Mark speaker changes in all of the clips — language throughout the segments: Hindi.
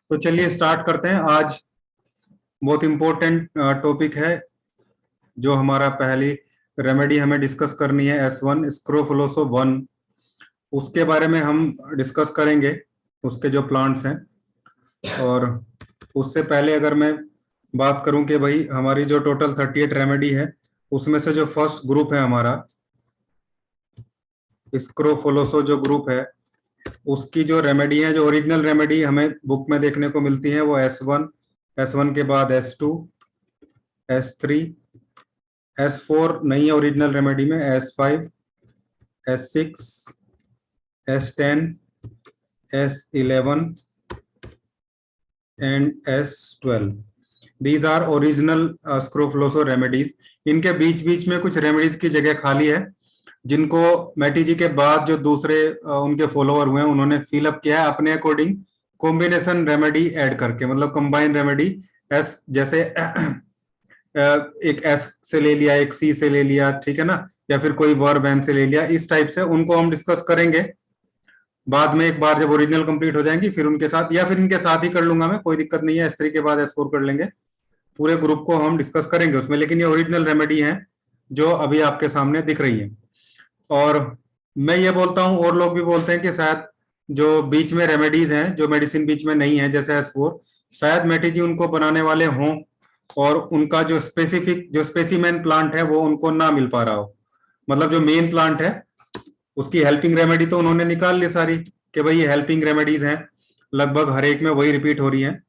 Speaker 1: तो चलिए स्टार्ट करते हैं। आज बहुत इम्पोर्टेंट टॉपिक है जो हमारा पहली रेमेडी हमें डिस्कस करनी है, S1 स्क्रोफुलोसो 1। उसके बारे में हम डिस्कस करेंगे, उसके जो प्लांट्स हैं। और उससे पहले अगर मैं बात करूं कि भाई हमारी जो टोटल 38 रेमेडी है उसमें से जो फर्स्ट ग्रुप है हमारा स्क्रोफुलोसो जो ग्रुप है, उसकी जो रेमेडी है, जो ओरिजिनल रेमेडी हमें बुक में देखने को मिलती है वो S1 के बाद S2, S3, S4 नहीं है ओरिजिनल रेमेडी में, S5, S6, S10, S11 and S12। These are original scrofuloso remedies. इनके बीच बीच में कुछ रेमेडीज की जगह खाली है जिनको मैटी जी के बाद जो दूसरे उनके फॉलोअर हुए हैं उन्होंने फिलअप किया है अपने अकॉर्डिंग, कॉम्बिनेशन रेमेडी ऐड करके, मतलब कंबाइन रेमेडी। एस जैसे एक एस से ले लिया, एक सी से ले लिया, ठीक है ना, या फिर कोई वर्ब एन से ले लिया, इस टाइप से उनको हम डिस्कस करेंगे बाद में। एक बार जब ओरिजिनल कंप्लीट हो जाएंगी फिर उनके साथ, या फिर इनके साथ ही कर लूंगा मैं, कोई दिक्कत नहीं है। S3 के बाद S4 कर लेंगे, पूरे ग्रुप को हम डिस्कस करेंगे उसमें। लेकिन ये ओरिजिनल रेमेडी है जो अभी आपके सामने दिख रही है। और मैं ये बोलता हूँ, और लोग भी बोलते हैं कि शायद जो बीच में रेमेडीज हैं, जो मेडिसिन बीच में नहीं है जैसे S4, शायद मैटी जी उनको बनाने वाले हों और उनका जो स्पेसिफिक जो स्पेसिमेन प्लांट है वो उनको ना मिल पा रहा हो। मतलब जो मेन प्लांट है उसकी हेल्पिंग रेमेडी तो उन्होंने निकाल ली सारी कि भाई ये हेल्पिंग रेमेडीज हैं, लगभग हर एक में वही रिपीट हो रही हैं।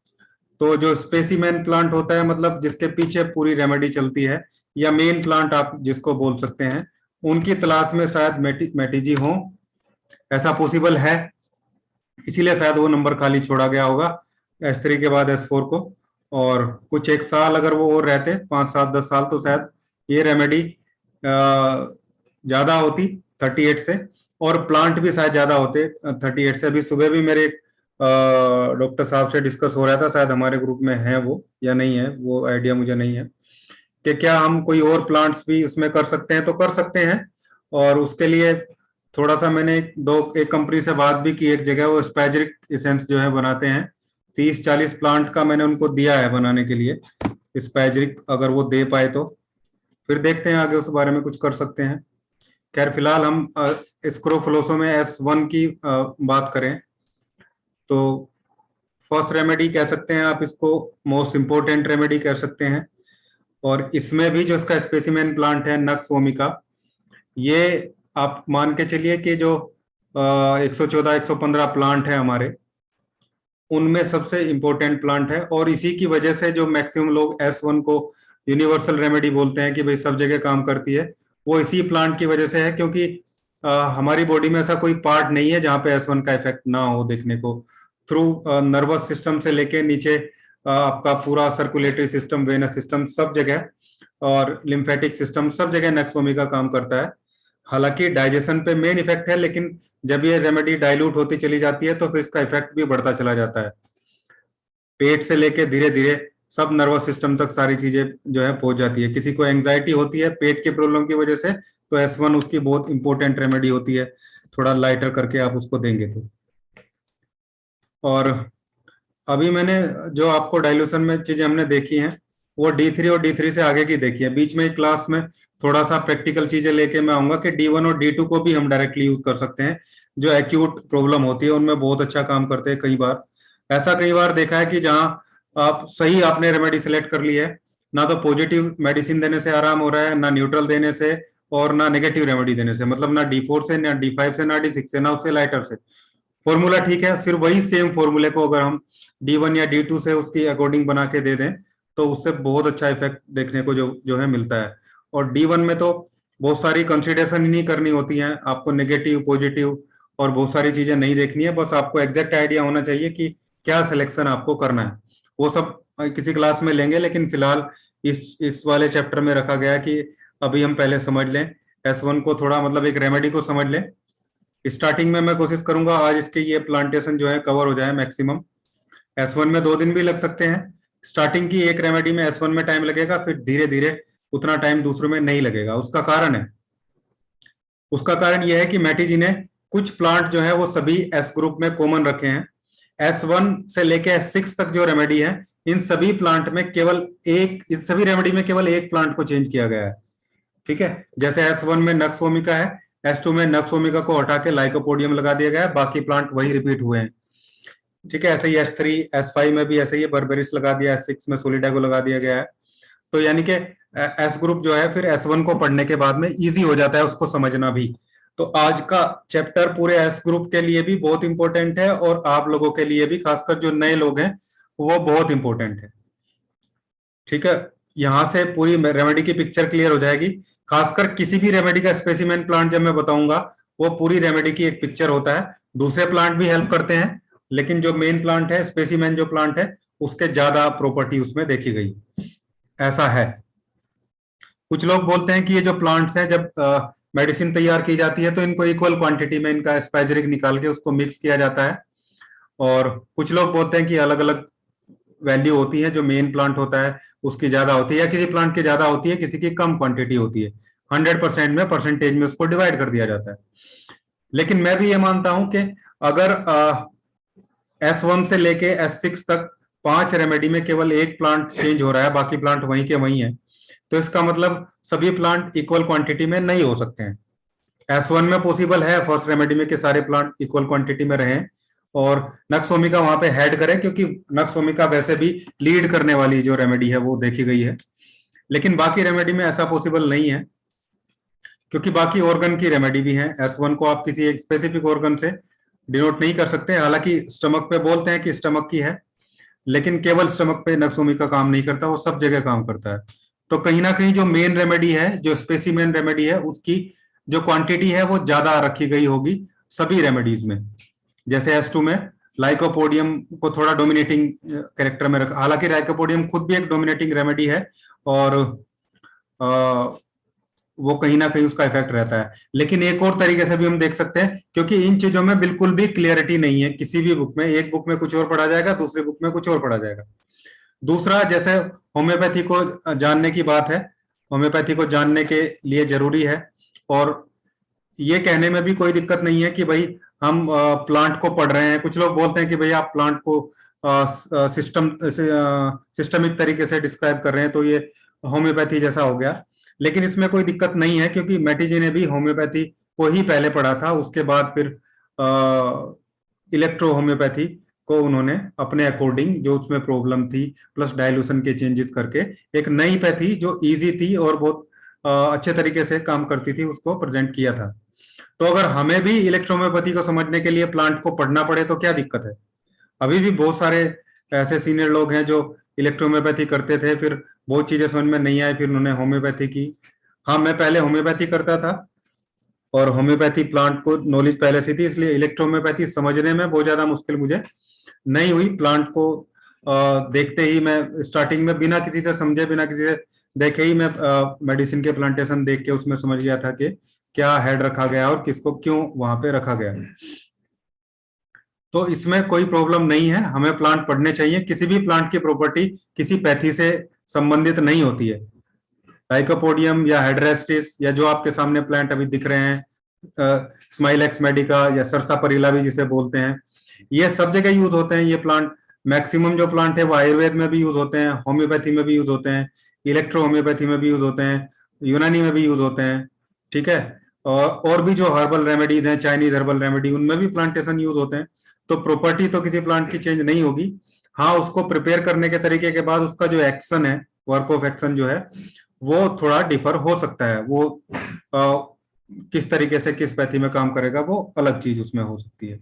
Speaker 1: तो जो स्पेसिमेन प्लांट होता है, मतलब जिसके पीछे पूरी रेमेडी चलती है, या मेन प्लांट आप जिसको बोल सकते हैं, उनकी तलाश में शायद मैटी जी हों। ऐसा पॉसिबल है, इसीलिए शायद वो नंबर खाली छोड़ा गया होगा S3 के बाद S4 को। और कुछ एक साल अगर वो और रहते, 5, 7, 10 साल, तो शायद ये रेमेडी ज्यादा होती 38 से, और प्लांट भी शायद ज्यादा होते 38 से। अभी सुबह भी मेरे डॉक्टर साहब से डिस्कस हो रहा था, शायद हमारे ग्रुप में है वो या नहीं है, वो आइडिया मुझे नहीं है, कि क्या हम कोई और प्लांट्स भी उसमें कर सकते हैं। तो कर सकते हैं, और उसके लिए थोड़ा सा मैंने एक कंपनी से बात भी की एक जगह, वो स्पैजरिक इसेंस जो है बनाते हैं, 30-40 प्लांट का मैंने उनको दिया है बनाने के लिए स्पैजरिक। अगर वो दे पाए तो फिर देखते हैं आगे उस बारे में कुछ कर सकते हैं। खैर फिलहाल हम स्क्रोफुलोसो में S1 की बात करें तो फर्स्ट रेमेडी कह सकते हैं आप इसको, मोस्ट इम्पोर्टेंट रेमेडी कह सकते हैं। और इसमें भी जो इसका स्पेसिमेन प्लांट है नक्स वोमिका, ये आप मान के चलिए कि जो 114-115 प्लांट है हमारे, उनमें सबसे इम्पोर्टेंट प्लांट है। और इसी की वजह से जो मैक्सिमम लोग S1 को यूनिवर्सल रेमेडी बोलते हैं कि भाई सब जगह काम करती है, वो इसी प्लांट की वजह से है, क्योंकि हमारी बॉडी में ऐसा कोई पार्ट नहीं है जहाँ पे S1 का इफेक्ट ना हो देखने को। थ्रू नर्वस सिस्टम से लेके नीचे आपका पूरा सर्कुलेटरी सिस्टम, वेनस सिस्टम, सब जगह, और लिम्फेटिक सिस्टम, सब जगह नक्स वोमिका काम करता है। हालांकि डाइजेशन पे मेन इफेक्ट है, लेकिन जब ये रेमेडी डाइल्यूट होती चली जाती है तो फिर इसका इफेक्ट भी बढ़ता चला जाता है। पेट से लेके धीरे धीरे सब नर्वस सिस्टम तक सारी चीजें जो है पहुंच जाती है। किसी को एंजाइटी होती है पेट के प्रॉब्लम की वजह से, तो S1 उसकी बहुत इंपॉर्टेंट रेमेडी होती है, थोड़ा लाइटर करके आप उसको देंगे तो। और अभी मैंने जो आपको डाइल्यूशन में चीजें हमने देखी हैं वो D3 और D3 से आगे की देखी है। बीच में एक क्लास में थोड़ा सा प्रैक्टिकल चीजें लेके मैं आऊंगा कि D1 और D2 को भी हम डायरेक्टली यूज कर सकते हैं। जो एक्यूट प्रॉब्लम होती है उनमें बहुत अच्छा काम करते हैं। कई बार देखा है कि जहां आप सही आपने रेमेडी सेलेक्ट कर ली है, ना तो पॉजिटिव मेडिसिन देने से आराम हो रहा है, ना न्यूट्रल देने से, और ना नेगेटिव रेमेडी देने से, मतलब ना D4 से, ना D5 से, ना D6 से, ना उससे लाइटर से। फॉर्मूला ठीक है, फिर वही सेम फॉर्मूले को अगर हम D1 या D2 से उसकी अकॉर्डिंग बना के दे दें तो उससे बहुत अच्छा इफेक्ट देखने को जो है मिलता है। और D1 में तो बहुत सारी कंसिडरेशन ही नहीं करनी होती है आपको, नेगेटिव पॉजिटिव और बहुत सारी चीजें नहीं देखनी है, बस आपको एग्जैक्ट आइडिया होना चाहिए कि क्या सिलेक्शन आपको करना है। वो सब किसी क्लास में लेंगे, लेकिन फिलहाल इस वाले चैप्टर में रखा गया कि अभी हम पहले समझ लें S1 को, थोड़ा मतलब एक रेमेडी को समझ लें। स्टार्टिंग में मैं कोशिश करूंगा आज इसके ये प्लांटेशन जो है कवर हो जाए मैक्सिमम। S1 में 2 दिन भी लग सकते हैं। स्टार्टिंग की एक रेमेडी में S1 में टाइम लगेगा, फिर धीरे धीरे उतना टाइम दूसरों में नहीं लगेगा। उसका कारण यह है कि मैटी जी ने कुछ प्लांट जो है वो सभी S ग्रुप में कॉमन रखे हैं। S1 से लेके S6 तक जो रेमेडी है, इन सभी प्लांट में केवल एक, इस सभी रेमेडी में केवल एक प्लांट को चेंज किया गया है। ठीक है, जैसे S1 में नक्स वोमिका है, S2 में नक्स वोमिका को हटा के लाइकोपोडियम लगा दिया गया है, बाकी प्लांट वही रिपीट हुए हैं। ठीक है, ऐसे ही S3 S5 में भी ऐसे ही बर्बेरिस लगा दिया, S6 में सोलिडागो लगा दिया गया है। तो यानी कि एस ग्रुप जो है फिर S1 को पढ़ने के बाद में इजी हो जाता है उसको समझना भी। तो आज का चैप्टर पूरे एस ग्रुप के लिए भी बहुत इंपॉर्टेंट है, और आप लोगों के लिए भी, खासकर जो नए लोग हैं वो बहुत इंपॉर्टेंट है। ठीक है, यहां से पूरी रेमेडी की पिक्चर क्लियर हो जाएगी। खासकर किसी भी रेमेडी का स्पेसिमेन प्लांट जब मैं बताऊंगा, वो पूरी रेमेडी की एक पिक्चर होता है। दूसरे प्लांट भी हेल्प करते हैं, लेकिन जो मेन प्लांट है, स्पेसिमेन जो प्लांट है, उसके ज्यादा प्रॉपर्टी उसमें देखी गई, ऐसा है। कुछ लोग बोलते हैं कि ये जो प्लांट्स हैं, जब मेडिसिन तैयार की जाती है तो इनको इक्वल क्वांटिटी में इनका स्पाइजरिक निकाल के उसको मिक्स किया जाता है, और कुछ लोग बोलते हैं कि अलग अलग वैल्यू होती है, जो मेन प्लांट होता है उसकी ज्यादा होती है, या किसी प्लांट की ज्यादा होती है, किसी की कम क्वांटिटी होती है। 100% में, परसेंटेज में उसको डिवाइड कर दिया जाता है। लेकिन मैं भी ये मानता हूं कि अगर S1 से लेके S6 तक 5 रेमेडी में केवल एक प्लांट चेंज हो रहा है, बाकी प्लांट वहीं के वहीं है, तो इसका मतलब सभी प्लांट इक्वल क्वांटिटी में नहीं हो सकते हैं। S1 में पॉसिबल है फर्स्ट रेमेडी में कि सारे प्लांट इक्वल क्वांटिटी में रहें और नक्सोमिका वहां पे हेड करे, क्योंकि नक्सोमिका वैसे भी लीड करने वाली जो रेमेडी है वो देखी गई है। लेकिन बाकी रेमेडी में ऐसा पॉसिबल नहीं है, क्योंकि बाकी ऑर्गन की रेमेडी भी है। S1 को आप किसी एक स्पेसिफिक ऑर्गन से डिनोट नहीं कर सकते। हालांकि स्टमक पे बोलते हैं कि स्टमक की है, लेकिन केवल स्टमक पे नक्सोमिका काम नहीं करता, वो सब जगह काम करता है। तो कहीं ना कहीं जो मेन रेमेडी है, जो स्पेसिमेन रेमेडी है, उसकी जो क्वांटिटी है वो ज्यादा रखी गई होगी सभी रेमेडीज में। जैसे S2 में लाइकोपोडियम को थोड़ा डोमिनेटिंग कैरेक्टर में रखा, हालांकि लाइकोपोडियम खुद भी एक डोमिनेटिंग रेमेडी है, और वो कहीं ना कहीं उसका इफेक्ट रहता है। लेकिन एक और तरीके से भी हम देख सकते हैं, क्योंकि इन चीजों में बिल्कुल भी क्लियरिटी नहीं है किसी भी बुक में। एक बुक में कुछ और पढ़ा जाएगा, दूसरी बुक में कुछ और पढ़ा जाएगा। दूसरा, जैसे होम्योपैथी को जानने की बात है, होम्योपैथी को जानने के लिए जरूरी है, और ये कहने में भी कोई दिक्कत नहीं है कि भाई हम प्लांट को पढ़ रहे हैं। कुछ लोग बोलते हैं कि भाई आप प्लांट को सिस्टमिक तरीके से डिस्क्राइब कर रहे हैं, तो ये होम्योपैथी जैसा हो गया। लेकिन इसमें कोई दिक्कत नहीं है, क्योंकि मैटी जी ने भी होम्योपैथी को ही पहले पढ़ा था, उसके बाद फिर इलेक्ट्रो होम्योपैथी को उन्होंने अपने अकॉर्डिंग, जो उसमें प्रॉब्लम थी प्लस डाइल्यूशन के चेंजेस करके, एक नई पैथी जो इजी थी और बहुत अच्छे तरीके से काम करती थी, उसको प्रेजेंट किया था। तो अगर हमें भी इलेक्ट्रोहोम्योपैथी को समझने के लिए प्लांट को पढ़ना पड़े तो क्या दिक्कत है। अभी भी बहुत सारे ऐसे सीनियर लोग हैं जो इलेक्ट्रोहोम्योपैथी करते थे, फिर बहुत चीजें समझ में नहीं आई, फिर उन्होंने होम्योपैथी की। हाँ, मैं पहले होम्योपैथी करता था, और होम्योपैथी प्लांट को नॉलेज पहले से थी, इसलिए इलेक्ट्रोहोम्योपैथी समझने में बहुत ज्यादा मुश्किल मुझे नहीं हुई। प्लांट को देखते ही मैं स्टार्टिंग में बिना किसी से समझे, बिना किसी से देखे ही मैं मेडिसिन के प्लांटेशन देख के उसमें समझ गया था कि क्या हेड रखा गया और किसको क्यों वहां पे रखा गया। तो इसमें कोई प्रॉब्लम नहीं है, हमें प्लांट पढ़ने चाहिए। किसी भी प्लांट की प्रॉपर्टी किसी पैथी से संबंधित नहीं होती है। लाइकोपोडियम या हेड्रेस्टिस, या जो आपके सामने प्लांट अभी दिख रहे हैं, स्माइलेक्स मेडिका या सरसापरिला भी जिसे बोलते हैं, ये सब जगह यूज होते हैं। ये प्लांट, मैक्सिमम जो प्लांट है वो आयुर्वेद में भी यूज होते हैं, होम्योपैथी में भी यूज होते हैं, इलेक्ट्रो होम्योपैथी में भी यूज होते हैं, यूनानी में भी यूज होते हैं। ठीक है, और भी जो हर्बल रेमेडीज हैं, चाइनीज हर्बल रेमेडी, उनमें भी प्लांटेशन यूज होते हैं। तो प्रॉपर्टी तो किसी प्लांट की चेंज नहीं होगी। हाँ, उसको प्रिपेयर करने के तरीके के बाद उसका जो एक्शन है, वर्क ऑफ एक्शन जो है, वो थोड़ा डिफर हो सकता है। वो किस तरीके से किस पैथी में काम करेगा, वो अलग चीज उसमें हो सकती है।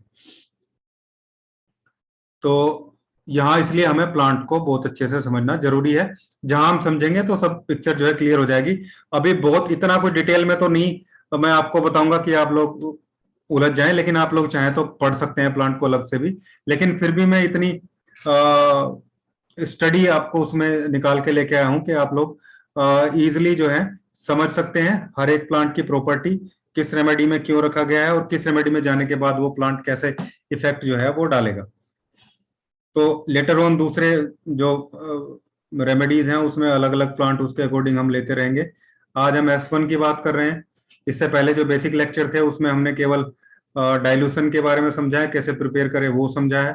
Speaker 1: तो यहाँ इसलिए हमें प्लांट को बहुत अच्छे से समझना जरूरी है। जहां हम समझेंगे तो सब पिक्चर जो है क्लियर हो जाएगी। अभी बहुत इतना कोई डिटेल में तो नहीं, तो मैं आपको बताऊंगा कि आप लोग उलझ जाएं, लेकिन आप लोग चाहें तो पढ़ सकते हैं प्लांट को अलग से भी। लेकिन फिर भी मैं इतनी स्टडी आपको उसमें निकाल के लेके आया हूं कि आप लोग इजिली जो है समझ सकते हैं हर एक प्लांट की प्रॉपर्टी, किस रेमेडी में क्यों रखा गया है, और किस रेमेडी में जाने के बाद वो प्लांट कैसे इफेक्ट जो है वो डालेगा। तो लेटर ऑन दूसरे जो रेमेडीज हैं उसमें अलग अलग प्लांट उसके अकॉर्डिंग हम लेते रहेंगे। आज हम S1 की बात कर रहे हैं। इससे पहले जो बेसिक लेक्चर थे उसमें हमने केवल डाइल्यूशन के बारे में समझा है, कैसे प्रिपेयर करें वो समझा है।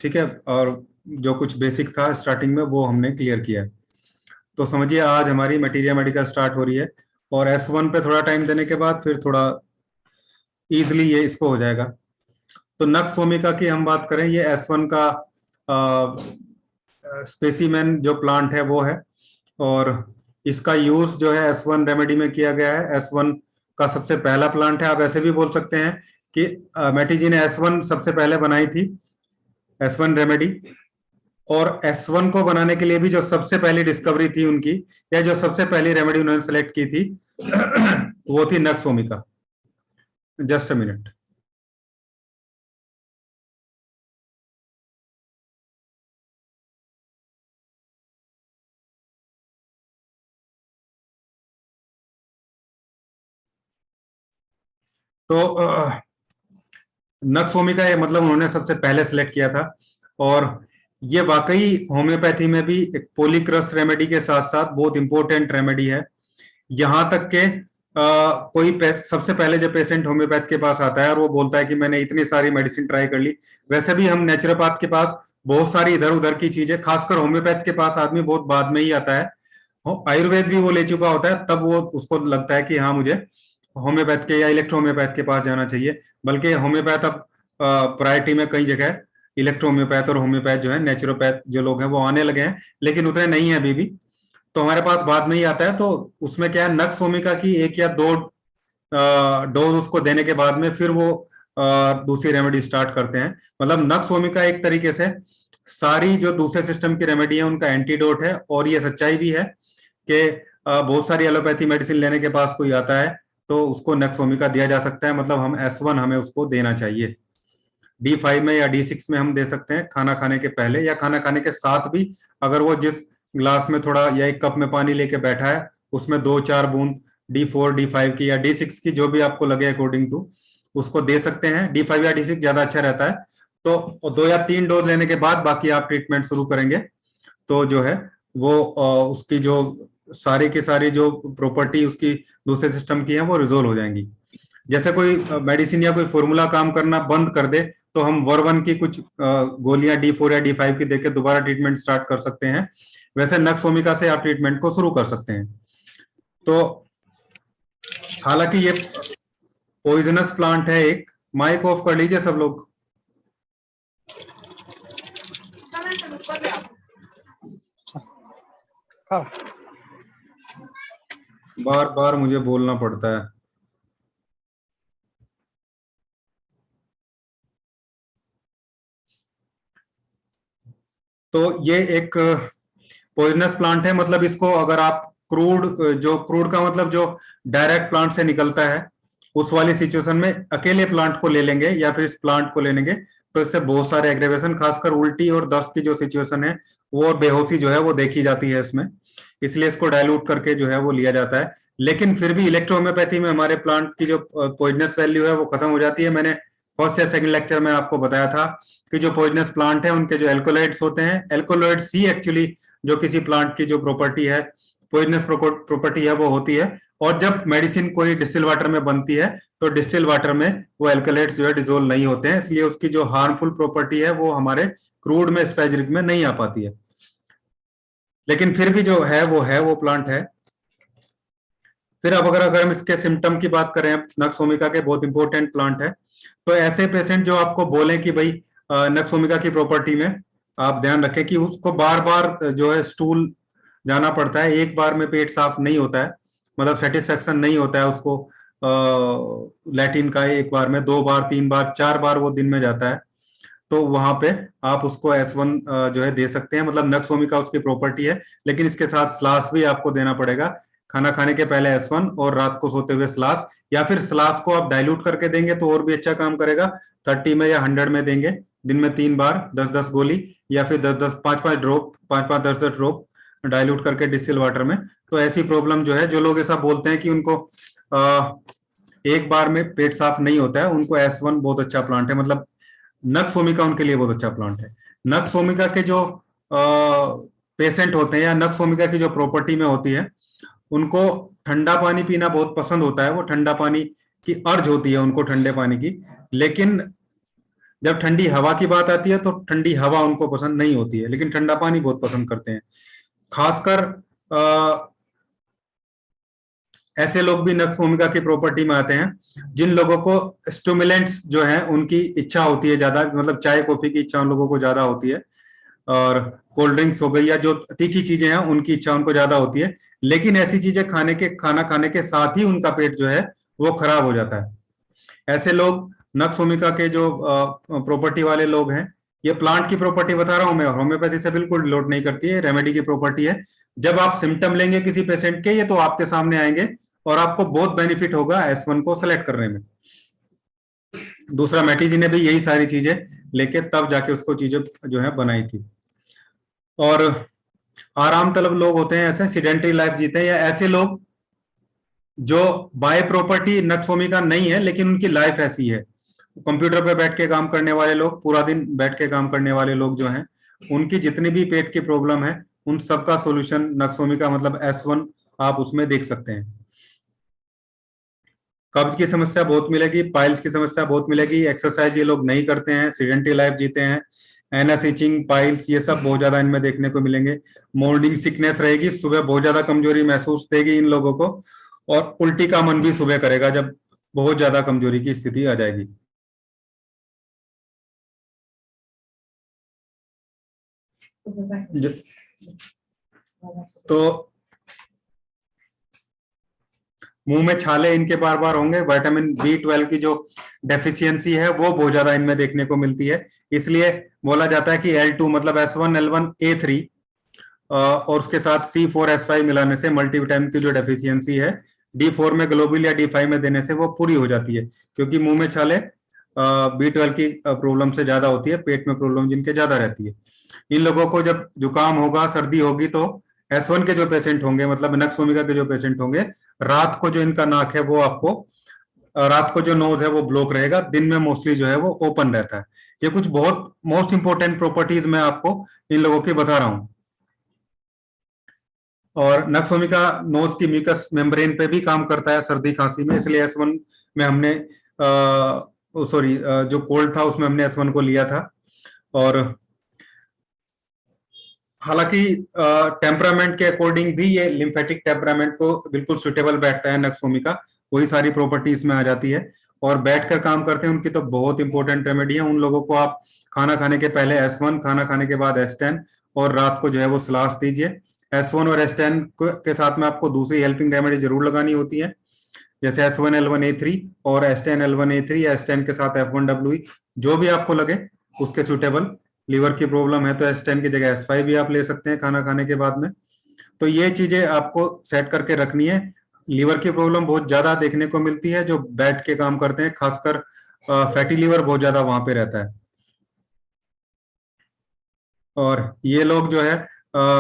Speaker 1: ठीक है, और जो कुछ बेसिक था स्टार्टिंग में वो हमने क्लियर किया। तो समझिए आज हमारी मटीरिया मेडिका स्टार्ट हो रही है, और S1 पे थोड़ा टाइम देने के बाद फिर थोड़ा इजिली ये इसको हो जाएगा। तो नक्स भूमिका की हम बात करें, ये S1 का स्पेसिमेन जो प्लांट है वो है, और इसका यूज जो है S1 रेमेडी में किया गया है। S1 का सबसे पहला प्लांट है। आप ऐसे भी बोल सकते हैं कि मैटी जी ने S1 सबसे पहले बनाई थी, S1 रेमेडी। और S1 को बनाने के लिए भी जो सबसे पहली डिस्कवरी थी उनकी, या जो सबसे पहली रेमेडी उन्होंने सेलेक्ट की थी वो थी नक्स भूमिका। Just a minute. तो नक्स भूमिका ये मतलब उन्होंने सबसे पहले सेलेक्ट किया था, और ये वाकई होम्योपैथी में भी एक पोलीक्रस रेमेडी के साथ साथ बहुत इंपॉर्टेंट रेमेडी है। यहाँ तक के सबसे पहले जब पेशेंट होम्योपैथ के पास आता है और वो बोलता है कि मैंने इतनी सारी मेडिसिन ट्राई कर ली, वैसे भी हम नेचुरोपैथ के पास बहुत सारी इधर उधर की चीजें, खासकर होम्योपैथ के पास आदमी बहुत बाद में ही आता है। आयुर्वेद भी वो ले चुका होता है, तब वो उसको लगता है कि हाँ मुझे होम्योपैथ के या इलेक्ट्रो होम्योपैथ के पास जाना चाहिए। बल्कि होम्योपैथ अब प्रायोरिटी में कई जगह इलेक्ट्रो होम्योपैथ और होम्योपैथ जो है नेचुरोपैथ जो लोग हैं वो आने लगे हैं, लेकिन उतने नहीं है अभी भी। तो हमारे पास बाद में ही आता है। तो उसमें क्या है, नक्स भूमिका की 1 या 2 डोज उसको देने के बाद में फिर वो दूसरी रेमेडी स्टार्ट करते हैं। मतलब नक्स भूमिका एक तरीके से सारी जो दूसरे सिस्टम की रेमेडी है उनका एंटीडोट है। और ये सच्चाई भी है कि बहुत सारी एलोपैथी मेडिसिन लेने के पास कोई आता है तो उसको नक्स भूमिका दिया जा सकता है। मतलब हम S1 हमें उसको देना चाहिए। D5 में या D6 में हम दे सकते हैं, खाना खाने के पहले या खाना खाने के साथ भी। अगर वो जिस ग्लास में थोड़ा या 1 कप में पानी लेके बैठा है उसमें 2-4 बूंद D4 D5 की या D6 की, जो भी आपको लगे अकॉर्डिंग टू, उसको दे सकते हैं। D5 या D6 ज्यादा अच्छा रहता है। तो 2 या 3 डोज लेने के बाद बाकी आप ट्रीटमेंट शुरू करेंगे तो जो है वो उसकी जो सारी की सारी जो प्रॉपर्टी उसकी दूसरे सिस्टम की है वो रिजोल्व हो जाएंगी। जैसे कोई मेडिसिन या कोई फॉर्मूला काम करना बंद कर दे तो हम वर्वन की कुछ गोलियां D4 या D5 की देके दोबारा ट्रीटमेंट स्टार्ट कर सकते हैं। वैसे नक्स भूमिका से आप ट्रीटमेंट को शुरू कर सकते हैं। तो हालांकि ये पॉइजनस प्लांट है एक। माइक ऑफ कर लीजिए सब लोग। बार बार मुझे बोलना पड़ता है। तो ये एक पॉइजनस प्लांट है। मतलब इसको अगर आप क्रूड का मतलब जो डायरेक्ट प्लांट से निकलता है उस वाली सिचुएशन में अकेले प्लांट को ले लेंगे या फिर इस प्लांट को ले लेंगे तो इससे बहुत सारे एग्रेवेशन, खासकर उल्टी और दस्त की जो सिचुएशन है वो और बेहोशी जो है वो देखी जाती है इसमें। इसलिए इसको डायल्यूट करके जो है वो लिया जाता है। लेकिन फिर भी इलेक्ट्रोहोम्योपैथी में हमारे प्लांट की जो पॉइजनस वैल्यू है वो खत्म हो जाती है। मैंने फर्स्ट या सेकंड लेक्चर में आपको बताया था कि जो पॉइजनस प्लांट है उनके जो एल्कोलॉइड्स होते हैं, एल्कोलॉइड सी एक्चुअली जो किसी प्लांट की जो प्रॉपर्टी है, पॉइजनस प्रॉपर्टी है वो होती है। और जब मेडिसिन कोई डिस्टिल वाटर में बनती है तो डिस्टिल वाटर में वो एल्कोलाइड्स जो है डिजोल्व नहीं होते हैं, इसलिए उसकी जो हार्मफुल प्रॉपर्टी है वो हमारे क्रूड में स्पेजरिक में नहीं आ पाती है। लेकिन फिर भी जो है वो प्लांट है। फिर अब अगर हम इसके सिम्टम की बात करें, नक्स भूमिका के बहुत इंपॉर्टेंट प्लांट है। तो ऐसे पेशेंट जो आपको बोले कि भाई नक्स भूमिका की प्रॉपर्टी में आप ध्यान रखें कि उसको बार बार जो है स्टूल जाना पड़ता है, एक बार में पेट साफ नहीं होता है, मतलब सेटिस्फेक्शन नहीं होता है उसको लैट्रिन का एक बार में 2 बार 3 बार 4 बार वो दिन में जाता है। तो वहां पे आप उसको S1 जो है दे सकते हैं। मतलब नक्स भूमिका उसकी प्रॉपर्टी है, लेकिन इसके साथ स्लास भी आपको देना पड़ेगा। खाना खाने के पहले S1 और रात को सोते हुए स्लास, या फिर स्लास को आप डाइल्यूट करके देंगे तो और भी अच्छा काम करेगा। 30 में या 100 में देंगे, दिन में 3 बार 10-10 गोली, या फिर 10-10 5-5 ड्रॉप 5-5 10-10 ड्रॉप डाइल्यूट करके डिस्टिल वाटर में। तो ऐसी प्रॉब्लम जो है, जो लोग ऐसा बोलते हैं कि उनको एक बार में पेट साफ नहीं होता है, उनको S1 बहुत अच्छा प्लांट है। मतलब नक्स भूमिका उनके लिए बहुत अच्छा प्लांट है। नक्स भूमिका के जो पेशेंट होते हैं या नक्स भूमिका की जो प्रॉपर्टी में होती है, उनको ठंडा पानी पीना बहुत पसंद होता है। वो ठंडा पानी की अर्ज होती है उनको, ठंडे पानी की। लेकिन जब ठंडी हवा की बात आती है तो ठंडी हवा उनको पसंद नहीं होती है, लेकिन ठंडा पानी बहुत पसंद करते हैं। खासकर ऐसे लोग भी नक्स भूमिका की प्रॉपर्टी में आते हैं जिन लोगों को स्टिमुलेंट्स जो है उनकी इच्छा होती है ज्यादा, मतलब चाय कॉफी की इच्छा उन लोगों को ज्यादा होती है, और कोल्ड ड्रिंक्स हो गई या जो तीखी चीजें हैं उनकी इच्छा उनको ज्यादा होती है। लेकिन ऐसी चीजें खाना खाने के साथ ही उनका पेट जो है वो खराब हो जाता है। ऐसे लोग नक्स भूमिका के जो प्रॉपर्टी वाले लोग हैं, ये प्लांट की प्रॉपर्टी बता रहा हूं मैं, होम्योपैथी से बिल्कुल रिलेट नहीं करती है, रेमेडी की प्रॉपर्टी है। जब आप सिम्टम लेंगे किसी पेशेंट के, ये तो आपके सामने आएंगे और आपको बहुत बेनिफिट होगा S1 को सेलेक्ट करने में। दूसरा, मैटी जी ने भी यही सारी चीजें लेके तब जाके उसको चीजें जो है बनाई थी। और आराम तलब लोग होते हैं, ऐसे सीडेंटरी लाइफ जीते हैं, या ऐसे लोग जो बाय प्रॉपर्टी नक्स भूमिका नहीं है लेकिन उनकी लाइफ ऐसी है। कंप्यूटर पे बैठ के काम करने वाले लोग, पूरा दिन बैठ के काम करने वाले लोग जो हैं, उनकी जितनी भी पेट की प्रॉब्लम है उन सबका सॉल्यूशन नक्स भूमिका मतलब S1 आप उसमें देख सकते हैं। कब्ज की समस्या बहुत मिलेगी, पाइल्स की समस्या बहुत मिलेगी, एक्सरसाइज ये लोग नहीं करते हैं, सीडेंटरी लाइफ जीते हैं, एनस इचिंग, पाइल्स ये सब बहुत ज्यादा इनमें देखने को मिलेंगे। मॉर्निंग सिकनेस रहेगी, सुबह बहुत ज्यादा कमजोरी महसूस देगी इन लोगों को, और उल्टी का मन भी सुबह करेगा जब बहुत ज्यादा कमजोरी की स्थिति आ जाएगी। तो मुंह में छाले इनके बार बार होंगे, विटामिन B12 की जो डेफिशिएंसी है वो बहुत ज्यादा इनमें देखने को मिलती है। इसलिए बोला जाता है कि L2 मतलब S1 L1 A3 और उसके साथ C4S5 मिलाने से मल्टीविटामिन की जो डेफिशिएंसी है D4 में ग्लोबुल या D5 में देने से वो पूरी हो जाती है। क्योंकि मुंह में छाले B12 की प्रॉब्लम से ज्यादा होती है, पेट में प्रॉब्लम जिनके ज्यादा रहती है। इन लोगों को जब जुकाम होगा, सर्दी होगी, तो S1 के जो पेशेंट होंगे मतलब नक्स भूमिका के जो पेशेंट होंगे, रात को जो इनका नाक है वो आपको रात को जो नोज है वो ब्लॉक रहेगा, दिन में मोस्टली जो है वो ओपन रहता है। ये कुछ बहुत मोस्ट इंपोर्टेंट प्रॉपर्टीज मैं आपको इन लोगों की बता रहा हूं। और नक्स भूमिका नोज की म्यूकस मेम्ब्रेन पे भी काम करता है सर्दी खांसी में, इसलिए S1 में हमने सॉरी जो कोल्ड था उसमें हमने S1 को लिया था। और हालांकि टेम्परामेंट के अकॉर्डिंग भी ये लिम्फेटिक टेम्परामेंट को बिल्कुल सुटेबल बैठता है नक्स भूमिका, वही सारी प्रॉपर्टीज में आ जाती है। और बैठकर काम करते हैं उनकी तो बहुत इंपॉर्टेंट रेमेडी है। उन लोगों को आप खाना खाने के पहले S1, खाना खाने के बाद S10 और रात को जो है वो सलास दीजिए। S1 और S10 के साथ में आपको दूसरी हेल्पिंग रेमेडी जरूर लगानी होती है, जैसे S1 L1 A3 और S10 L1 A3 या S10 के साथ F1WE, जो भी आपको लगे उसके सुटेबल। लीवर की प्रॉब्लम है तो S10 की जगह S5 भी आप ले सकते हैं खाना खाने के बाद में। तो ये चीजें आपको सेट करके रखनी है। लीवर की प्रॉब्लम बहुत ज्यादा देखने को मिलती है जो बैठ के काम करते हैं, खासकर फैटी लीवर बहुत ज्यादा वहां पे रहता है। और ये लोग जो है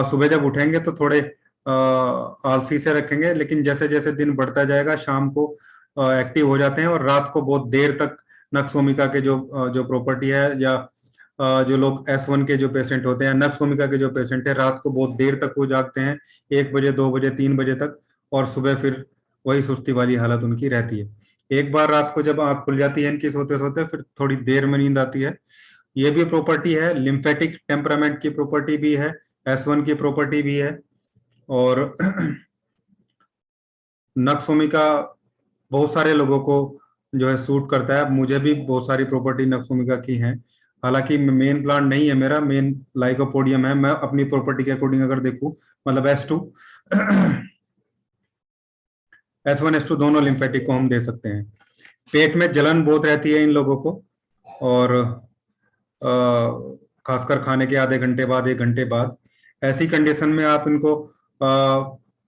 Speaker 1: सुबह जब उठेंगे तो थोड़े आलसी से रखेंगे, लेकिन जैसे जैसे दिन बढ़ता जाएगा शाम को एक्टिव हो जाते हैं, और रात को बहुत देर तक नक्स भूमिका के जो प्रॉपर्टी है, या जो लोग S1 के जो पेशेंट होते हैं, नक्स भूमिका के जो पेशेंट है, रात को बहुत देर तक वो जागते हैं, 1 बजे 2 बजे 3 बजे तक, और सुबह फिर वही सुस्ती वाली हालत उनकी रहती है। एक बार रात को जब आंख खुल जाती है इनकी सोते सोते, फिर थोड़ी देर में नींद आती है। ये भी प्रॉपर्टी है, लिम्फेटिक टेम्परामेंट की प्रॉपर्टी भी है, S1 की प्रॉपर्टी भी है। और नक्स भूमिका बहुत सारे लोगों को जो है सूट करता है, मुझे भी बहुत सारी प्रॉपर्टी नक्स भूमिका की है। हालांकि मेन प्लांट नहीं है मेरा, मेन लाइकोपोडियम है। मैं अपनी प्रॉपर्टी के अकॉर्डिंग अगर देखूं, मतलब S2 S1 S2 दोनों लिम्फेटिक को हम दे सकते हैं। पेट में जलन बहुत रहती है इन लोगों को, और खासकर खाने के आधे घंटे बाद 1 घंटे बाद, ऐसी कंडीशन में आप इनको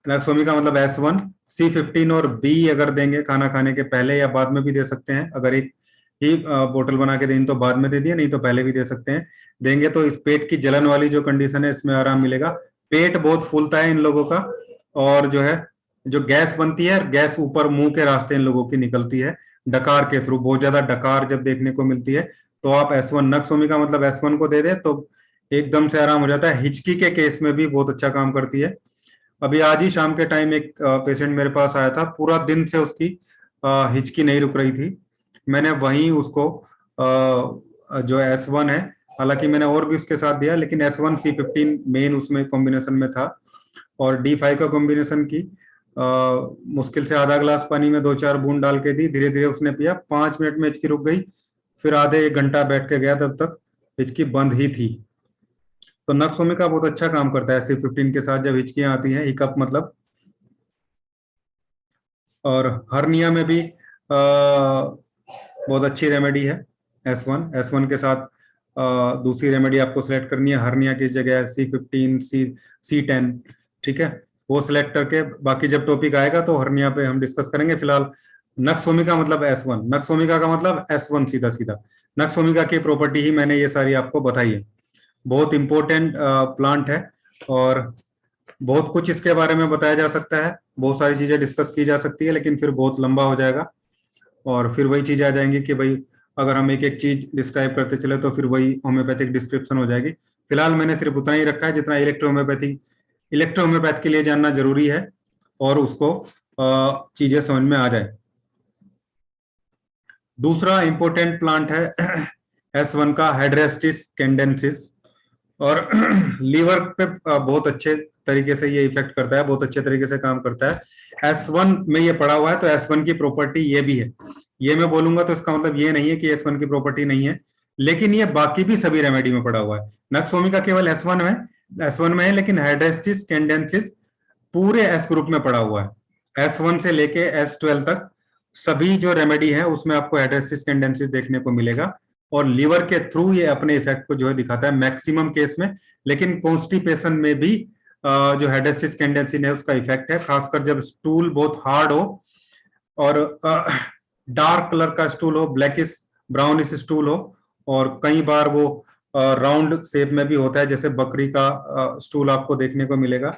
Speaker 1: नक्सोमी का मतलब S1 C15 और B अगर देंगे खाना खाने के पहले या बाद में भी दे सकते हैं। अगर एक ही बोतल बना के दें तो बाद में दे दिए, नहीं तो पहले भी दे सकते हैं। देंगे तो इस पेट की जलन वाली जो कंडीशन है इसमें आराम मिलेगा। पेट बहुत फूलता है इन लोगों का, और जो है जो गैस बनती है, गैस ऊपर मुंह के रास्ते इन लोगों की निकलती है डकार के थ्रू, बहुत ज्यादा डकार जब देखने को मिलती है। तो आप S1 नक्सोमी का मतलब S1 को दे दे तो एकदम से आराम हो जाता है। हिचकी के केस में भी बहुत अच्छा काम करती है। अभी आज ही शाम के टाइम एक पेशेंट मेरे पास आया था, पूरा दिन से उसकी हिचकी नहीं रुक रही थी। मैंने वहीं उसको जो S1 है, हालांकि मैंने और भी उसके साथ दिया, लेकिन S1C15 मेन उसमें कॉम्बिनेशन में था। और D5 का कॉम्बिनेशन की मुश्किल से आधा ग्लास पानी में 2-4 बूंद डाल के दी, धीरे धीरे उसने पिया, 5 मिनट में हिचकी रुक गई। फिर आधे 1 घंटा बैठ के गया, तब तक हिचकी बंद ही थी। तो नक्सोमिका बहुत अच्छा काम करता है C15 के साथ जब हिचकियां आती हैं, हिकअप मतलब। और हर्निया में भी बहुत अच्छी रेमेडी है S1 के साथ। दूसरी रेमेडी आपको सिलेक्ट करनी है हर्निया की जगह C15 C10, ठीक है। वो सिलेक्ट करके बाकी जब टॉपिक आएगा तो हर्निया पे हम डिस्कस करेंगे। फिलहाल नक्सोमिका मतलब S1, नक्सोमिका का मतलब S1 सीधा सीधा। नक्सोमिका की प्रॉपर्टी ही मैंने ये सारी आपको बताई है। बहुत इंपॉर्टेंट प्लांट है और बहुत कुछ इसके बारे में बताया जा सकता है, बहुत सारी चीजें डिस्कस की जा सकती है, लेकिन फिर बहुत लंबा हो जाएगा और फिर वही चीजें आ जाएंगी कि भाई अगर हम एक एक चीज डिस्क्राइब करते चले तो फिर वही होम्योपैथिक डिस्क्रिप्शन हो जाएगी। फिलहाल मैंने सिर्फ उतना ही रखा है जितना इलेक्ट्रोहोम्योपैथ के लिए जानना जरूरी है और उसको चीजें समझ में आ जाए। दूसरा इंपॉर्टेंट प्लांट है S1 का हाइड्रेस्टिस कैंडेंसिस, और लीवर पे बहुत अच्छे तरीके से ये इफेक्ट करता है, बहुत अच्छे तरीके से काम करता है। S1 में ये पड़ा हुआ है तो S1 की प्रॉपर्टी ये भी है। ये मैं बोलूंगा तो इसका मतलब ये नहीं है कि S1 की प्रॉपर्टी नहीं है, लेकिन ये बाकी भी सभी रेमेडी में पड़ा हुआ है। नक्सोमिका केवल S1 में है, लेकिन हाइड्रेस्टिस कैंडेंसिस पूरे S ग्रुप में पड़ा हुआ है। S1 से लेके S12 तक सभी जो रेमेडी है उसमें आपको हाइड्रेस्टिस कैंडेंसिस देखने को मिलेगा, और लीवर के थ्रू ये अपने इफेक्ट को जो है दिखाता है मैक्सिमम केस में। लेकिन कॉन्स्टिपेशन में भी जो हाइड्रेस्टिस कैंडेंसी है उसका इफेक्ट है, खासकर जब स्टूल बहुत हार्ड हो और डार्क कलर का स्टूल हो, ब्लैकिश ब्राउनिश स्टूल हो, और कई बार वो राउंड शेप में भी होता है, जैसे बकरी का स्टूल आपको देखने को मिलेगा।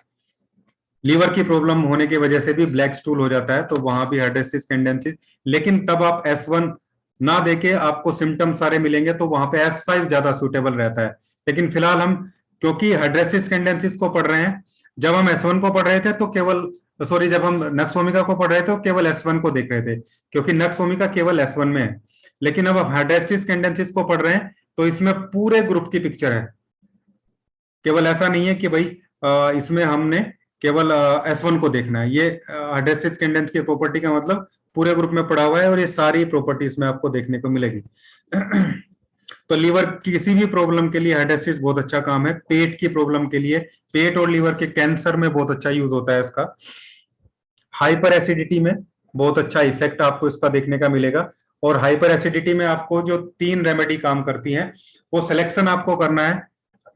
Speaker 1: लीवर की प्रॉब्लम होने की वजह से भी ब्लैक स्टूल हो जाता है, तो वहां भी हाइड्रेस्टिस कैंडेंसी। लेकिन तब आप S1 ना देके आपको सिम्टम सारे मिलेंगे तो वहां पे S5 ज्यादा सुटेबल रहता है। लेकिन फिलहाल हम क्योंकि हाइड्रेस्टिस कैंडेंसिस को पढ़ रहे हैं, जब हम S1 को पढ़ रहे थे तो केवल जब हम नक्सोमिका को पढ़ रहे थे तो केवल S1 को देख रहे थे, क्योंकि नक्सोमिका केवल S1 में है। लेकिन अब हम हाइड्रेस्टिस कैंडेंसिस को पढ़ रहे हैं तो इसमें पूरे ग्रुप की पिक्चर है। केवल ऐसा नहीं है कि भाई इसमें हमने केवल S1 को देखना है। ये हाइड्रेस्टिस कैंडेंस की प्रॉपर्टी का मतलब पूरे ग्रुप में पड़ा हुआ है और ये सारी प्रॉपर्टीज में आपको देखने को मिलेगी। तो लीवर की किसी भी प्रॉब्लम के लिए हाइड्रेस्टिस बहुत अच्छा काम है। पेट की प्रॉब्लम के लिए, पेट और लीवर के कैंसर में बहुत अच्छा यूज होता है इसका। हाइपर एसिडिटी में बहुत अच्छा इफेक्ट आपको इसका देखने का मिलेगा। और हाइपर एसिडिटी में आपको जो 3 रेमेडी काम करती हैं वो सिलेक्शन आपको करना है।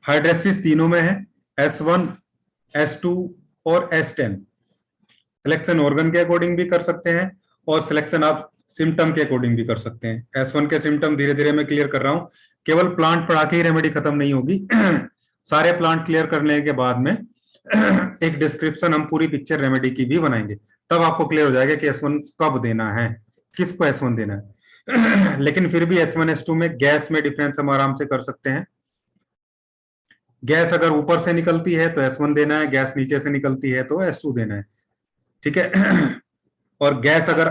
Speaker 1: हाइड्रेस्टिस तीनों में है, S1, S2 और S10। सिलेक्शन ऑर्गन के अकॉर्डिंग भी कर सकते हैं और सिलेक्शन आप सिम्टम के अकॉर्डिंग भी कर सकते हैं। S1 के सिम्टम धीरे धीरे मैं क्लियर कर रहा हूं, केवल प्लांट पढ़ा के ही रेमेडी खत्म नहीं होगी। सारे प्लांट क्लियर करने के बाद में एक डिस्क्रिप्शन हम पूरी पिक्चर रेमेडी की भी बनाएंगे, तब आपको क्लियर हो जाएगा कि S1 कब देना है, किसको S1 देना है। लेकिन फिर भी S1 S2 में गैस में डिफरेंस हम आराम से कर सकते हैं। गैस अगर ऊपर से निकलती है तो S1 देना है, गैस नीचे से निकलती है तो S2 देना है, ठीक है। और गैस अगर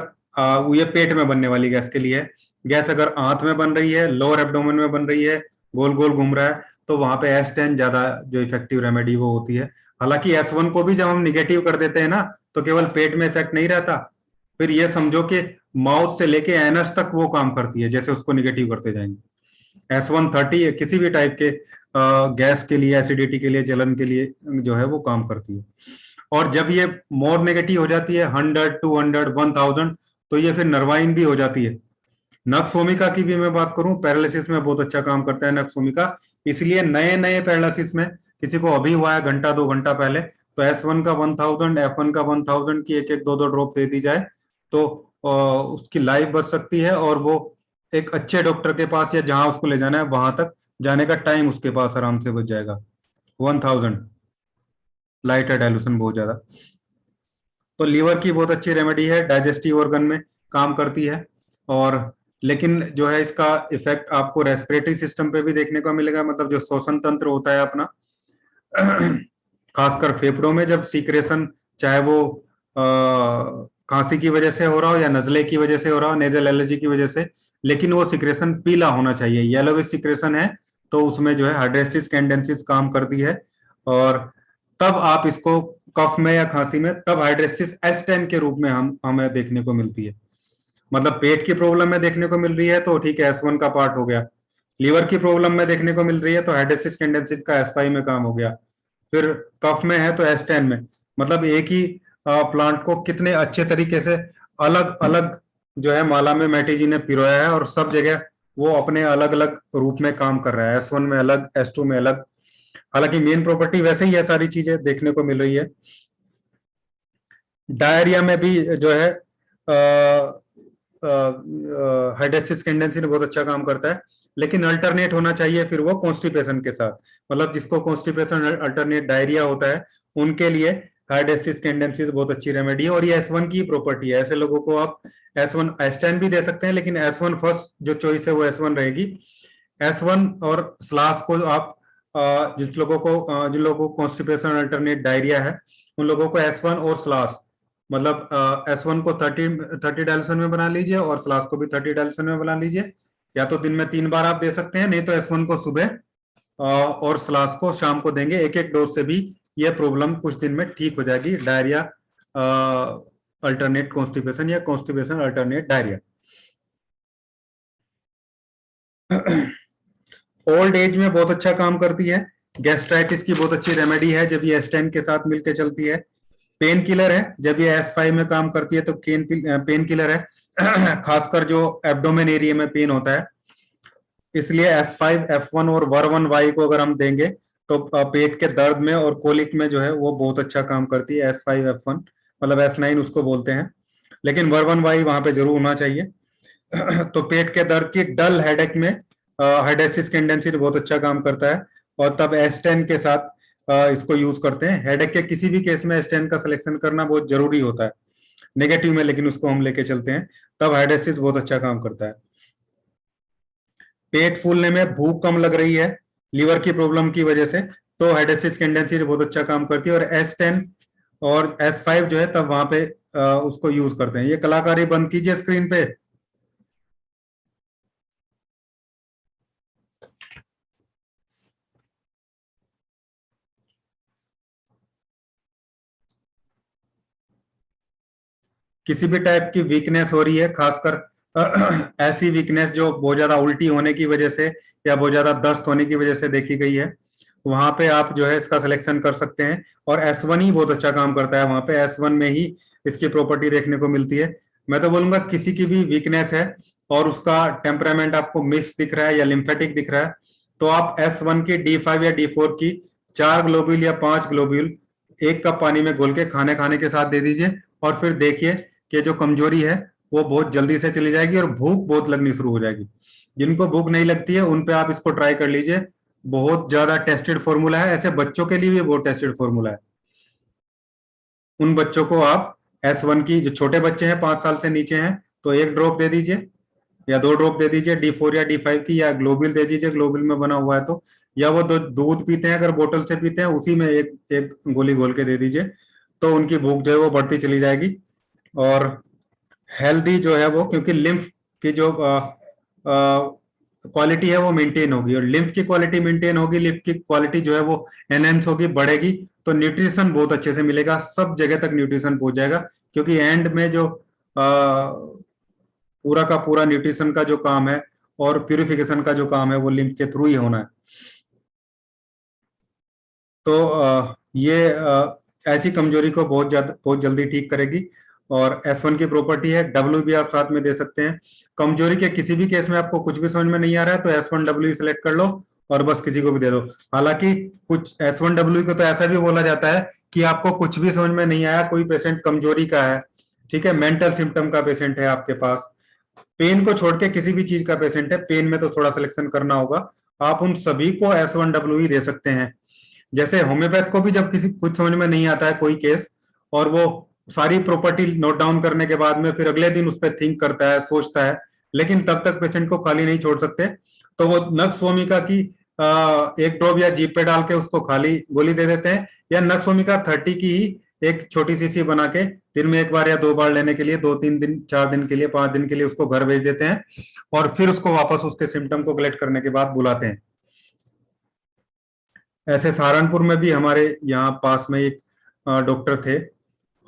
Speaker 1: ये पेट में बनने वाली गैस के लिए है, गैस अगर आंत में बन रही है, लोअर एब्डोमेन में बन रही है, गोल गोल घूम रहा है, तो वहां पे S10 ज्यादा जो इफेक्टिव रेमेडी वो होती है। हालांकि S1 को भी जब हम निगेटिव कर देते हैं ना तो केवल पेट में इफेक्ट नहीं रहता, फिर ये समझो कि माउथ से लेके एनस तक वो काम करती है जैसे उसको निगेटिव करते जाएंगे। S130 किसी भी टाइप के गैस के लिए, एसिडिटी के लिए, जलन के लिए जो है वो काम करती है। और जब ये मोर नेगेटिव हो जाती है 100, 200, 1000, तो ये फिर नर्वाइन भी हो जाती है। नक्सोमिका की भी मैं बात करूं, पैरालिसिस में बहुत अच्छा काम करता है नक्सोमिका। इसलिए नए नए पैरालिसिस में किसी को अभी हुआ है घंटा 2 घंटा पहले, तो S1 का 1000, F1 का 1000 की एक एक 2 ड्रॉप दे दी जाए तो उसकी लाइफ बच सकती है, और वो एक अच्छे डॉक्टर के पास या जहां उसको ले जाना है वहां तक जाने का टाइम उसके पास आराम से बच जाएगा। 1000 लाइट है, डायलूशन बहुत ज्यादा। तो लीवर की बहुत अच्छी रेमेडी है, डाइजेस्टिव ऑर्गन में काम करती है। और लेकिन जो है इसका इफेक्ट आपको रेस्पिरेटरी सिस्टम पे भी देखने को मिलेगा, मतलब जो श्वसन तंत्र होता है अपना, खासकर फेफड़ों में जब सीक्रेशन, चाहे वो खांसी की वजह से हो रहा हो या नजले की वजह से हो रहा हो, नेजल एलर्जी की वजह से, लेकिन वो सिक्रेशन पीला होना चाहिए। येलोविश सिक्रेशन है तो उसमें जो है हाइड्रेसिस कैंडेंसिस काम करती है, और तब आप इसको कफ में या खांसी में तब हाइड्रेसिस एस10 के रूप में हमें देखने को मिलती है। मतलब पेट की प्रॉब्लम में देखने को मिल रही है तो ठीक है, S1 का पार्ट हो गया। लीवर की प्रॉब्लम में देखने को मिल रही है तो हाइड्रेसिस कैंडेंसिस का S5 में काम हो गया। फिर कफ में है तो S10 में। मतलब एक ही प्लांट को कितने अच्छे तरीके से अलग अलग जो है माला में मैटी जी ने पिरोया है, और सब जगह वो अपने अलग अलग रूप में काम कर रहा है। S1 में अलग, S2 में अलग। हालांकि मेन प्रॉपर्टी वैसे ही है, सारी चीजें देखने को मिल रही है। डायरिया में भी जो है हाइड्रेसिस कैंडेंसी ने बहुत अच्छा काम करता है, लेकिन अल्टरनेट होना चाहिए फिर वो कॉन्स्टिपेशन के साथ। मतलब जिसको कॉन्स्टिपेशन अल्टरनेट डायरिया होता है उनके लिए हाइड्रेसिस कैंडेंसी बहुत अच्छी रेमेडी है, और ये S1 की प्रॉपर्टी है। ऐसे लोगों को आप S1 S10 भी दे सकते हैं, लेकिन S1 फर्स्ट जो चॉइस है वो S1 रहेगी। S1 और स्लास को आप जिन लोगों को कॉन्स्टिपेशन अल्टरनेट डायरिया है उन लोगों को S1 और स्लास, मतलब S1 को 30 डायल्यूशन में बना लीजिए और स्लास को भी 30 डायल्यूशन में बना लीजिए। या तो दिन में 3 बार आप दे सकते हैं, नहीं तो S1 को सुबह और स्लास को शाम को देंगे। एक एक डोज से भी यह प्रॉब्लम कुछ दिन में ठीक हो जाएगी, डायरिया अल्टरनेट कॉन्स्टिपेशन या constipation alternate diarrhoea. Old age में बहुत अच्छा काम करती है। गैस्ट्राइटिस की बहुत अच्छी रेमेडी है जब ये S10 के साथ मिलकर चलती है। पेन किलर है जब ये S5 में काम करती है तो पेन किलर है खासकर जो एब्डोमेन एरिया में पेन होता है। इसलिए S5, F1 और VER1Y को अगर हम देंगे तो पेट के दर्द में और कोलिक में जो है वो बहुत अच्छा काम करती है। S5 F1 मतलब S9 उसको बोलते हैं, लेकिन VER1Y वहां पे जरूर होना चाहिए। तो पेट के दर्द की डल हेडेक में हाइड्रेसिस कैंडेंसी बहुत अच्छा काम करता है, और तब S10 के साथ इसको यूज करते हैं। हेडेक के किसी भी केस में S10 का सिलेक्शन करना बहुत जरूरी होता है, नेगेटिव में लेकिन उसको हम लेके चलते हैं, तब हाइड्रेसिस बहुत अच्छा काम करता है। पेट फूलने में भूख कम लग रही है लीवर की प्रॉब्लम की वजह से, तो हाइड्रेसिस कैंडेंसी बहुत अच्छा काम करती है। और S10 और S5 जो है तब वहां पे उसको यूज करते हैं। ये कलाकारी बंद कीजिए स्क्रीन पे। किसी भी टाइप की वीकनेस हो रही है, खासकर ऐसी वीकनेस जो बहुत ज्यादा उल्टी होने की वजह से या बहुत ज्यादा दस्त होने की वजह से देखी गई है, वहां पे आप जो है इसका सिलेक्शन कर सकते हैं। और S1 ही बहुत अच्छा काम करता है, वहां पे S1 में ही इसकी प्रॉपर्टी देखने को मिलती है। मैं तो बोलूंगा किसी की भी वीकनेस है और उसका टेम्परामेंट आपको मिक्स दिख रहा है या लिम्फेटिक दिख रहा है, तो आप S1 की D5 या D4 की 4 ग्लोब्यूल या 5 ग्लोब्यूल 1 कप पानी में घोल के खाने खाने के साथ दे दीजिए, और फिर देखिए कि जो कमजोरी है वो बहुत जल्दी से चली जाएगी और भूख बहुत लगनी शुरू हो जाएगी। जिनको भूख नहीं लगती है उन पे आप इसको ट्राई कर लीजिए। बहुत ज्यादा टेस्टेड फॉर्मूला है, ऐसे बच्चों के लिए भी बहुत टेस्टेड फॉर्मूला है। उन बच्चों को आप S1 की, जो छोटे बच्चे हैं 5 साल से नीचे हैं, तो 1 ड्रॉप दे दीजिए या 2 ड्रॉप दे दीजिए D4 या D5 की, या ग्लोबिल दे दीजिए, ग्लोबिल में बना हुआ है तो। या वो दूध पीते हैं, अगर बोतल से पीते हैं उसी में एक एक गोली घोल के दे दीजिए, तो उनकी भूख जो है वो बढ़ती चली जाएगी। और हेल्दी जो है वो, क्योंकि लिम्फ की जो क्वालिटी है वो मेंटेन होगी, और लिम्फ की क्वालिटी मेंटेन होगी, लिम्फ की क्वालिटी जो है वो एनहेंस होगी, बढ़ेगी, तो न्यूट्रिशन बहुत अच्छे से मिलेगा, सब जगह तक न्यूट्रिशन पहुंच जाएगा। क्योंकि एंड में जो पूरा का पूरा न्यूट्रिशन का जो काम है और प्यूरिफिकेशन का जो काम है वो लिम्फ के थ्रू ही होना है। तो ये ऐसी कमजोरी को बहुत जल्दी ठीक करेगी। और S1 की प्रॉपर्टी है। W भी आप साथ में दे सकते हैं। कमजोरी के किसी भी केस में आपको कुछ भी समझ में नहीं आ रहा है तो S1W सिलेक्ट कर लो और बस किसी को भी दे दो। हालांकि कुछ S1W को तो ऐसा भी बोला जाता है कि आपको कुछ भी समझ में नहीं आया, कोई पेशेंट कमजोरी का है, ठीक है, मेंटल सिम्टम का पेशेंट है आपके पास, पेन को छोड़ के किसी भी चीज का पेशेंट है, पेन में तो थोड़ा सिलेक्शन करना होगा, आप उन सभी को S1W ही दे सकते हैं। जैसे होम्योपैथ को भी जब किसी कुछ समझ में नहीं आता है कोई केस, और वो सारी प्रॉपर्टी नोट डाउन करने के बाद में फिर अगले दिन उस पर थिंक करता है, सोचता है, लेकिन तब तक पेशेंट को खाली नहीं छोड़ सकते, तो वो नक्सवोमिका की 1 ड्रॉप या जीप पे डाल के उसको खाली गोली दे देते हैं, या नक्सवोमिका 30 की ही एक छोटी सी बना के दिन में एक बार या 2 बार लेने के लिए 2-3 दिन, 4 दिन के लिए, 5 दिन के लिए उसको घर भेज देते हैं और फिर उसको वापस उसके सिम्टम को कलेक्ट करने के बाद बुलाते हैं। ऐसे सहारनपुर में भी हमारे यहाँ पास में एक डॉक्टर थे,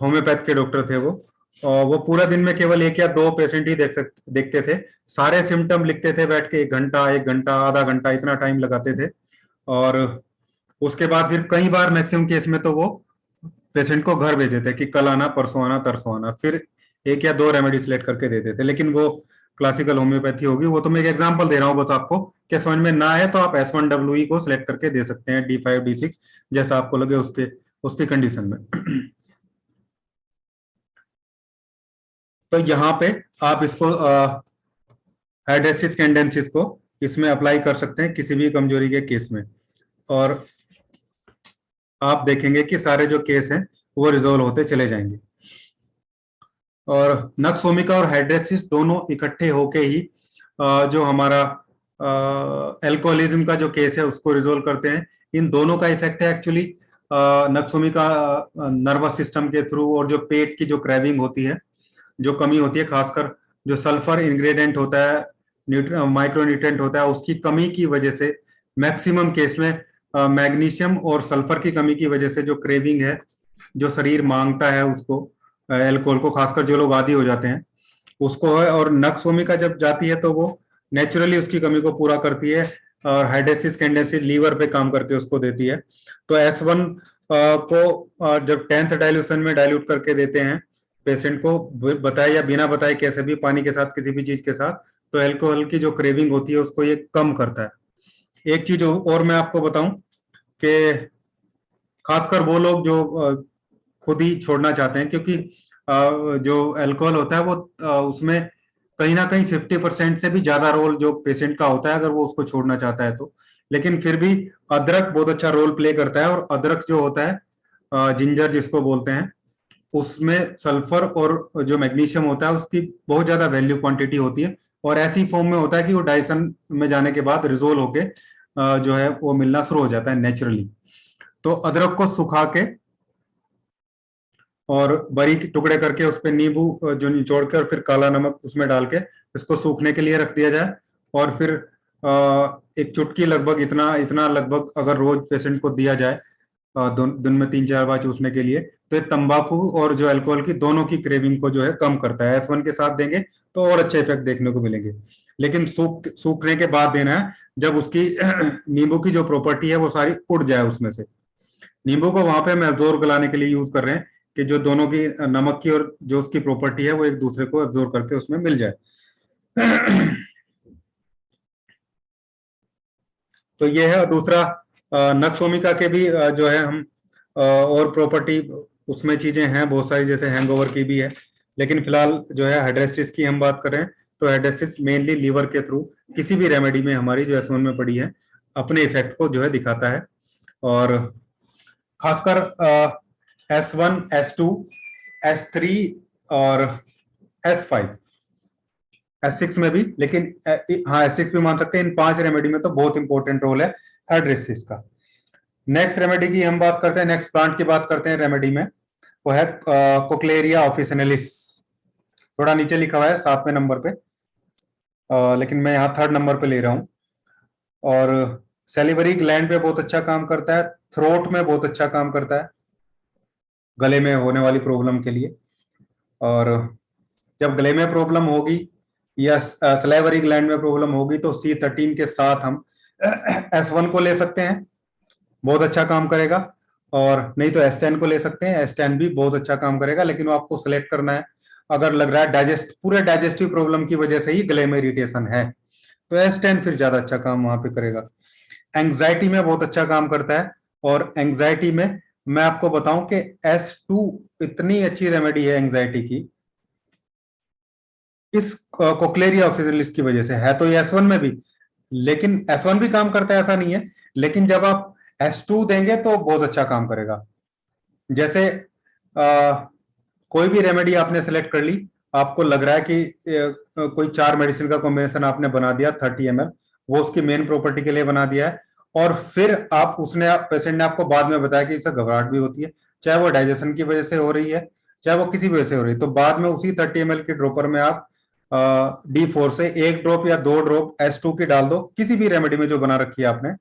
Speaker 1: होम्योपैथ के डॉक्टर थे वो, और वो पूरा दिन में केवल 1 या 2 पेशेंट ही देखते थे। सारे सिम्टम लिखते थे बैठ के, 1 घंटा, आधा घंटा, इतना टाइम लगाते थे। और उसके बाद फिर कई बार मैक्सिमम केस में तो वो पेशेंट को घर भेज देते कि कल आना, परसों आना, तरसों आना, फिर 1 या 2 रेमेडी सिलेक्ट करके देते थे। लेकिन वो क्लासिकल होम्योपैथी होगी, वो तो मैं एक एग्जांपल दे रहा हूँ बस आपको, कि समझ में ना है तो आप S1WE को सिलेक्ट करके दे सकते हैं, D5 D6 जैसा आपको लगे उसकी कंडीशन में। तो यहाँ पे आप इसको हाइड्रेसिस कैंडेंसिस को इसमें अप्लाई कर सकते हैं किसी भी कमजोरी के केस में, और आप देखेंगे कि सारे जो केस हैं वो रिजोल्व होते चले जाएंगे। और नक्स वोमिका और हाइड्रेसिस दोनों इकट्ठे होके ही जो हमारा एल्कोहलिज्म का जो केस है उसको रिजोल्व करते हैं। इन दोनों का इफेक्ट है actually nux vomica nervous system के थ्रू, और जो पेट की जो क्रैविंग होती है, जो कमी होती है, खासकर जो सल्फर इंग्रेडिएंट होता है, माइक्रो न्यूट्रिएंट होता है, उसकी कमी की वजह से मैक्सिमम केस में मैग्नीशियम और सल्फर की कमी की वजह से जो क्रेविंग है, जो शरीर मांगता है उसको, अल्कोहल को, खासकर जो लोग आदी हो जाते हैं उसको है। और नक्स वोमिका जब जाती है तो वो नेचुरली उसकी कमी को पूरा करती है, और हाइड्रेसिस कैंडेंसिस लीवर पे काम करके उसको देती है। तो S1 को जब 10th डाइल्यूशन में डाइल्यूट करके देते हैं पेशेंट को, बताए या बिना बताए कैसे भी, पानी के साथ, किसी भी चीज के साथ, तो अल्कोहल की जो क्रेविंग होती है उसको ये कम करता है। एक चीज और मैं आपको बताऊं कि खासकर वो लोग जो खुद ही छोड़ना चाहते हैं, क्योंकि जो अल्कोहल होता है वो उसमें कहीं ना कहीं 50% से भी ज्यादा रोल जो पेशेंट का होता है, अगर वो उसको छोड़ना चाहता है तो। लेकिन फिर भी अदरक बहुत अच्छा रोल प्ले करता है, और अदरक जो होता है, जिंजर जिसको बोलते हैं, उसमें सल्फर और जो मैग्नीशियम होता है उसकी बहुत ज्यादा वैल्यू क्वांटिटी होती है, और ऐसी फॉर्म में होता है कि वो डाइजेशन में जाने के बाद रिजोल्व होके जो है वो मिलना शुरू हो जाता है नेचुरली। तो अदरक को सुखा के और बारीक टुकड़े करके उस पर नींबू जो निचोड़ के और फिर काला नमक उसमें डाल के इसको सूखने के लिए रख दिया जाए, और फिर एक चुटकी लगभग, इतना इतना लगभग अगर रोज पेशेंट को दिया जाए, दिन में 3-4 बार चूसने के लिए, तो ये तंबाकू और जो अल्कोहल की दोनों की क्रेविंग को जो है कम करता है। S1 के साथ देंगे तो और अच्छे इफेक्ट देखने को मिलेंगे, लेकिन सूखने के बाद देना है, जब उसकी नींबू की जो प्रॉपर्टी है वो सारी उड़ जाए उसमें से। नींबू को वहां पे हम एब्जॉर्ब कराने के लिए यूज कर रहे हैं कि जो दोनों की नमक की और जो उसकी प्रॉपर्टी है वो एक दूसरे को एब्जॉर्ब करके उसमें मिल जाए। तो ये है। दूसरा नक्स वोमिका के भी जो है हम और प्रॉपर्टी उसमें चीजें हैं बहुत सारी, जैसे हैंगओवर की भी है, लेकिन फिलहाल जो है हाइड्रेसिस की हम बात करें तो हाइड्रेसिस मेनली लीवर के थ्रू किसी भी रेमेडी में हमारी जो S1 में पड़ी है अपने इफेक्ट को जो है दिखाता है। और खासकर S1, S2, S3 और S5, S6 में भी, लेकिन हाँ S6 भी मान सकते हैं। इन 5 रेमेडी में तो बहुत इंपॉर्टेंट रोल है हाइड्रेसिस का। नेक्स्ट रेमेडी की हम बात करते हैं, नेक्स्ट प्लांट की बात करते हैं रेमेडी में, वो है कोक्लेरिया ऑफिसिनालिस। थोड़ा नीचे लिखा हुआ है 7वें नंबर पे, लेकिन मैं यहाँ 3rd नंबर पे ले रहा हूँ। और सेलिवरी ग्लैंड पे बहुत अच्छा काम करता है, थ्रोट में बहुत अच्छा काम करता है, गले में होने वाली प्रॉब्लम के लिए। और जब गले में प्रॉब्लम होगी या सलाइवरी ग्लैंड में प्रॉब्लम होगी तो C13 के साथ हम S1 को ले सकते हैं, बहुत अच्छा काम करेगा। और नहीं तो S10 को ले सकते हैं, S10 भी बहुत अच्छा काम करेगा, लेकिन वो आपको सिलेक्ट करना है अगर लग रहा है पूरे डाइजेस्टिव प्रॉब्लम की वजह से ही गले में इरिटेशन है, तो S10 फिर ज्यादा अच्छा काम वहां पे करेगा। एंग्जाइटी में बहुत अच्छा काम करता है, और एंग्जाइटी में मैं आपको बताऊं कि S2 इतनी अच्छी रेमेडी है एंग्जाइटी की, इस कोक्लेरिया ऑफिसिनालिस की वजह से। है तो ये S1 में भी, लेकिन S1 भी काम करता है ऐसा नहीं है, लेकिन जब आप S2 देंगे तो बहुत अच्छा काम करेगा। जैसे कोई भी रेमेडी आपने सेलेक्ट कर ली, आपको लग रहा है कि कोई 4 मेडिसिन का कॉम्बिनेशन आपने बना दिया 30 ml, वो उसकी मेन प्रॉपर्टी के लिए बना दिया है, और फिर पेशेंट ने आपको बाद में बताया कि इससे घबराहट भी होती है, चाहे वो डाइजेशन की वजह से हो रही है चाहे वो किसी भी वजह से हो रही, तो बाद में उसी 30 ml की ड्रॉपर में आप D4 से 1 ड्रॉप या 2 ड्रॉप S2 की डाल दो, किसी भी रेमेडी में जो बना रखी है आपने,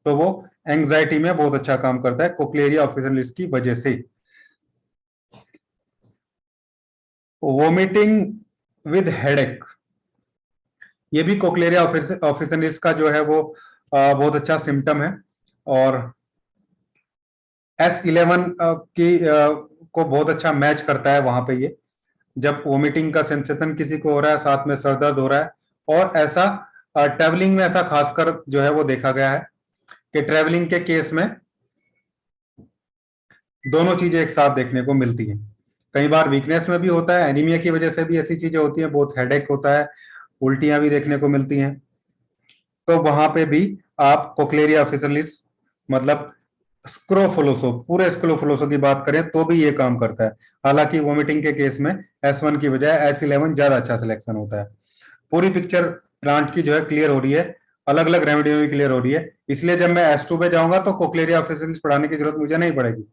Speaker 1: तो वो एंजाइटी में बहुत अच्छा काम करता है कोक्लेरिया ऑफिशियलिस की वजह से। वोमिटिंग विद हेडेक, ये भी कोक्लेरिया ऑफिशियलिस का जो है वो बहुत अच्छा सिम्टम है, और S11 की को बहुत अच्छा मैच करता है वहां पे। ये जब वोमिटिंग का सेंसेशन किसी को हो रहा है, साथ में सर दर्द हो रहा है, और ऐसा ट्रेवलिंग में ऐसा खासकर जो है वो देखा गया है कि ट्रेवलिंग के केस में दोनों चीजें एक साथ देखने को मिलती हैं। कई बार वीकनेस में भी होता है, एनीमिया की वजह से भी ऐसी चीजें होती हैं, बहुत हेडेक होता है, उल्टियां भी देखने को मिलती हैं, तो वहां पे भी आप कोक्लेरिया ऑफिशियलिस मतलब स्क्रोफुलोसो, पूरे स्क्रोफुलोसो की बात करें तो भी ये काम करता है। हालांकि वोमिटिंग के केस में S1 की बजाय S11 ज्यादा अच्छा सिलेक्शन होता है। पूरी पिक्चर प्लांट की जो है क्लियर हो रही है, अलग अलग रेमेडी में भी क्लियर हो रही है, इसलिए जब मैं S2 पे जाऊंगा तो कोक्लेरिया ऑफिशियलिस पढ़ाने की जरूरत मुझे नहीं पड़ेगी,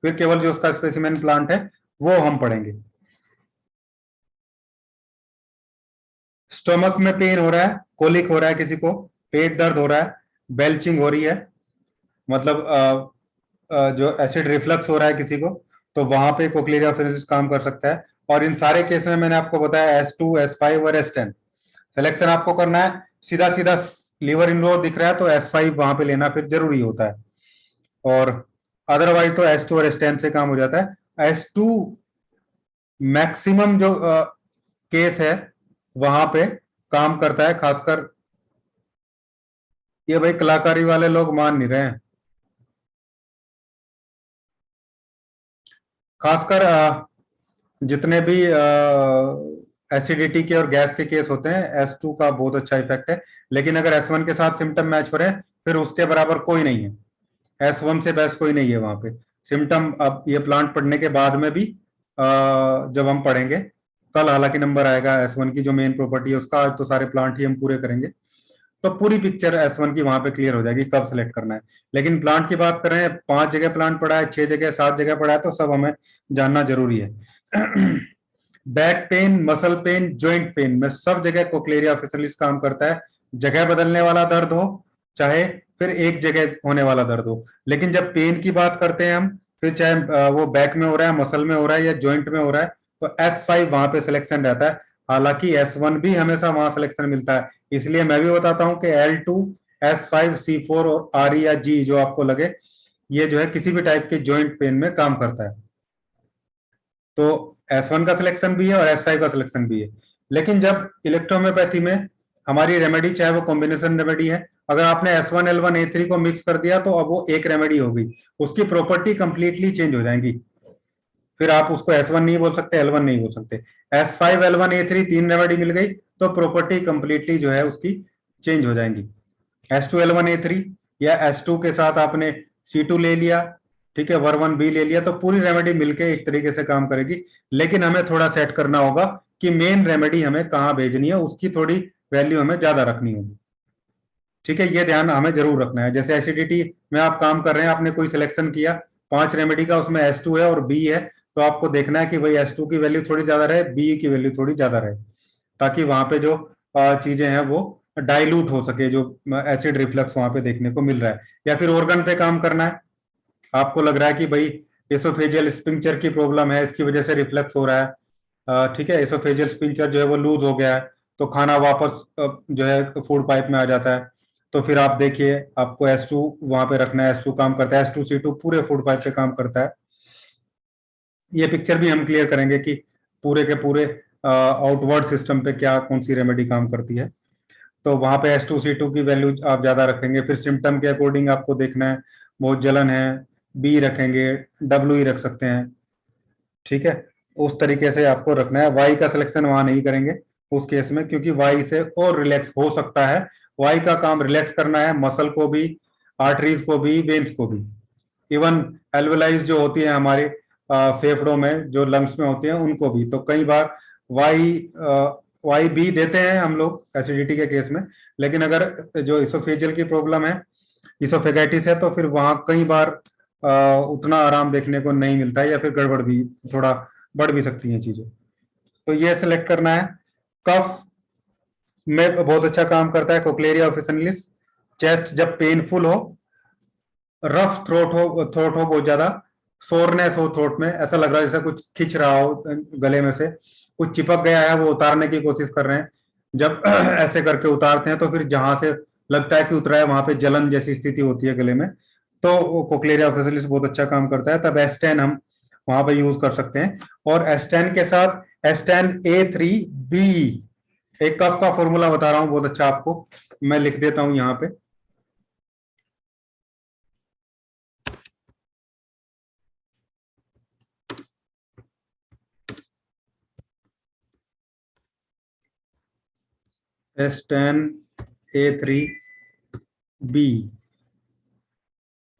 Speaker 1: फिर केवल जो उसका स्पेसिमेन प्लांट है वो हम पढ़ेंगे। स्टोमक में पेन हो रहा है, कोलिक हो रहा है, किसी को पेट दर्द हो रहा है, बेल्चिंग हो रही है, मतलब जो एसिड रिफ्लक्स हो रहा है किसी को, तो वहां पे कोक्लेरिया ऑफिशियलिस काम कर सकता है। और इन सारे केस में मैंने आपको बताया S2, S5 और S10 सिलेक्शन आपको करना है। सीधा सीधा लीवर इनलोड दिख रहा है तो S5 वहां पे लेना फिर जरूरी होता है, और अदरवाइज तो S2 और S10 से काम हो जाता है। S2 मैक्सिमम जो केस है वहां पे काम करता है, खासकर ये भाई कलाकारी वाले लोग मान नहीं रहे हैं, खासकर जितने भी एसिडिटी के और गैस के केस होते हैं S2 का बहुत अच्छा इफेक्ट है। लेकिन अगर S1 के साथ सिम्टम मैच हो रहे हैं फिर उसके बराबर कोई नहीं है, S1 से बेस्ट कोई नहीं है वहां पे सिम्टम। अब ये प्लांट पढ़ने के बाद में भी जब हम पढ़ेंगे कल, हालांकि नंबर आएगा S1 की जो मेन प्रॉपर्टी है उसका, आज तो सारे प्लांट ही हम पूरे करेंगे, तो पूरी पिक्चर S1 की वहां पे क्लियर हो जाएगी कब सिलेक्ट करना है। लेकिन प्लांट की बात करें, 5 जगह प्लांट पड़ा है, 6 जगह 7 जगह पड़ा है, तो सब हमें जानना जरूरी है। Back pain, muscle pain, joint pain में सब जगह कोक्लेरिया ऑफिशियलिस काम करता है, जगह बदलने वाला दर्द हो चाहे फिर एक जगह होने वाला दर्द हो। लेकिन जब पेन की बात करते हैं हम, फिर चाहे वो बैक में हो रहा है, मसल में हो रहा है या जॉइंट में हो रहा है, तो S5 वहां पे सिलेक्शन रहता है। हालांकि S1 भी हमेशा वहां सिलेक्शन मिलता है, इसलिए मैं भी बताता हूं कि L2, S5, C4 और RE या G जो आपको लगे, ये जो है किसी भी टाइप के जॉइंट पेन में काम करता है। तो S1 का सिलेक्शन भी है और S5 का सिलेक्शन भी है। लेकिन जब इलेक्ट्रोहोम्योपैथी में हमारी रेमेडी चाहे वो कॉम्बिनेशन रेमेडी है, अगर आपने S1, L1, A3 को मिक्स कर दिया तो अब वो एक रेमेडी हो गई, उसकी प्रॉपर्टी कंप्लीटली चेंज हो जाएंगी। फिर आप उसको S1 नहीं बोल सकते, L1 नहीं बोल सकते। S5, L1, A3 तीन रेमेडी मिल गई तो प्रॉपर्टी कंप्लीटली जो है उसकी चेंज हो जाएंगी। S2, L1, A3 या S2 के साथ आपने C2 ले लिया, ठीक है, वर1 बी ले लिया, तो पूरी रेमेडी मिलके एक तरीके से काम करेगी। लेकिन हमें थोड़ा सेट करना होगा कि मेन रेमेडी हमें कहाँ भेजनी है, उसकी थोड़ी वैल्यू हमें ज्यादा रखनी होगी, ठीक है, ये ध्यान हमें जरूर रखना है। जैसे एसिडिटी में आप काम कर रहे हैं, आपने कोई सिलेक्शन किया 5 रेमेडी का, उसमें S2 है और B है, तो आपको देखना है कि भाई S2 की वैल्यू थोड़ी ज्यादा रहे, B की वैल्यू थोड़ी ज्यादा रहे, ताकि वहां पे जो चीजें हैं वो डाइल्यूट हो सके, जो एसिड रिफ्लक्स वहां पे देखने को मिल रहा है। या फिर ऑर्गन पे काम करना है, आपको लग रहा है कि भाई एसोफेजियल स्पिंक्चर की प्रॉब्लम है, इसकी वजह से रिफ्लक्स हो रहा है, ठीक है, एसोफेजियल स्पिंक्चर जो है वो लूज हो गया है, तो खाना वापस जो है फूड पाइप में आ जाता है, तो फिर आप देखिए आपको S2 वहां पे रखना है, S2 काम करता है, S2 C2 पूरे फूड पाइप पे काम करता है। ये पिक्चर भी हम क्लियर करेंगे कि पूरे के पूरे आउटवर्ड सिस्टम पे क्या कौन सी रेमेडी काम करती है। तो वहां पे S2 C2 की वैल्यू आप ज्यादा रखेंगे, फिर सिम्टम के अकॉर्डिंग आपको देखना है, बहुत जलन है B रखेंगे, WE रख सकते हैं, ठीक है, उस तरीके से आपको रखना है। वाई का सिलेक्शन वहां नहीं करेंगे उस केस में, क्योंकि वाई से और रिलैक्स हो सकता है, वाई का काम रिलैक्स करना है मसल को भी, आर्टरीज को भी, वेन्स को भी, इवन एल्वेलाइज जो होती है हमारे फेफड़ों में, जो लंग्स में होती हैं उनको भी। तो कई बार वाई वाई भी देते हैं हम लोग एसिडिटी के केस में, लेकिन अगर जो इसोफेजियल की प्रॉब्लम है, इसोफेगाइटिस है, तो फिर वहां कई बार उतना आराम देखने को नहीं मिलता है, या फिर गड़बड़ भी थोड़ा बढ़ भी सकती हैं चीजें। तो ये सिलेक्ट करना है। कफ में बहुत अच्छा काम करता है कोक्लेरिया ऑफिसिनालिस। चेस्ट जब पेनफुल हो, रफ थ्रोट हो बहुत ज्यादा, सोरनेस हो थ्रोट में, ऐसा लग रहा है जैसे कुछ खिंच रहा हो गले में से, कुछ चिपक गया है, वो उतारने की कोशिश कर रहे हैं, जब ऐसे करके उतारते हैं तो फिर जहां से लगता है कि उतरा है वहां पे जलन जैसी स्थिति होती है गले में, तो कोक्लेरिया ऑफिसिनालिस बहुत अच्छा काम करता है। तब एस्टेन हम वहां पे यूज कर सकते हैं। और एस्टेन के साथ एस्टेन A3B, एक कफ का फॉर्मूला बता रहा हूँ बहुत अच्छा आपको, मैं लिख देता हूं यहाँ पे। एस्टेन A3B।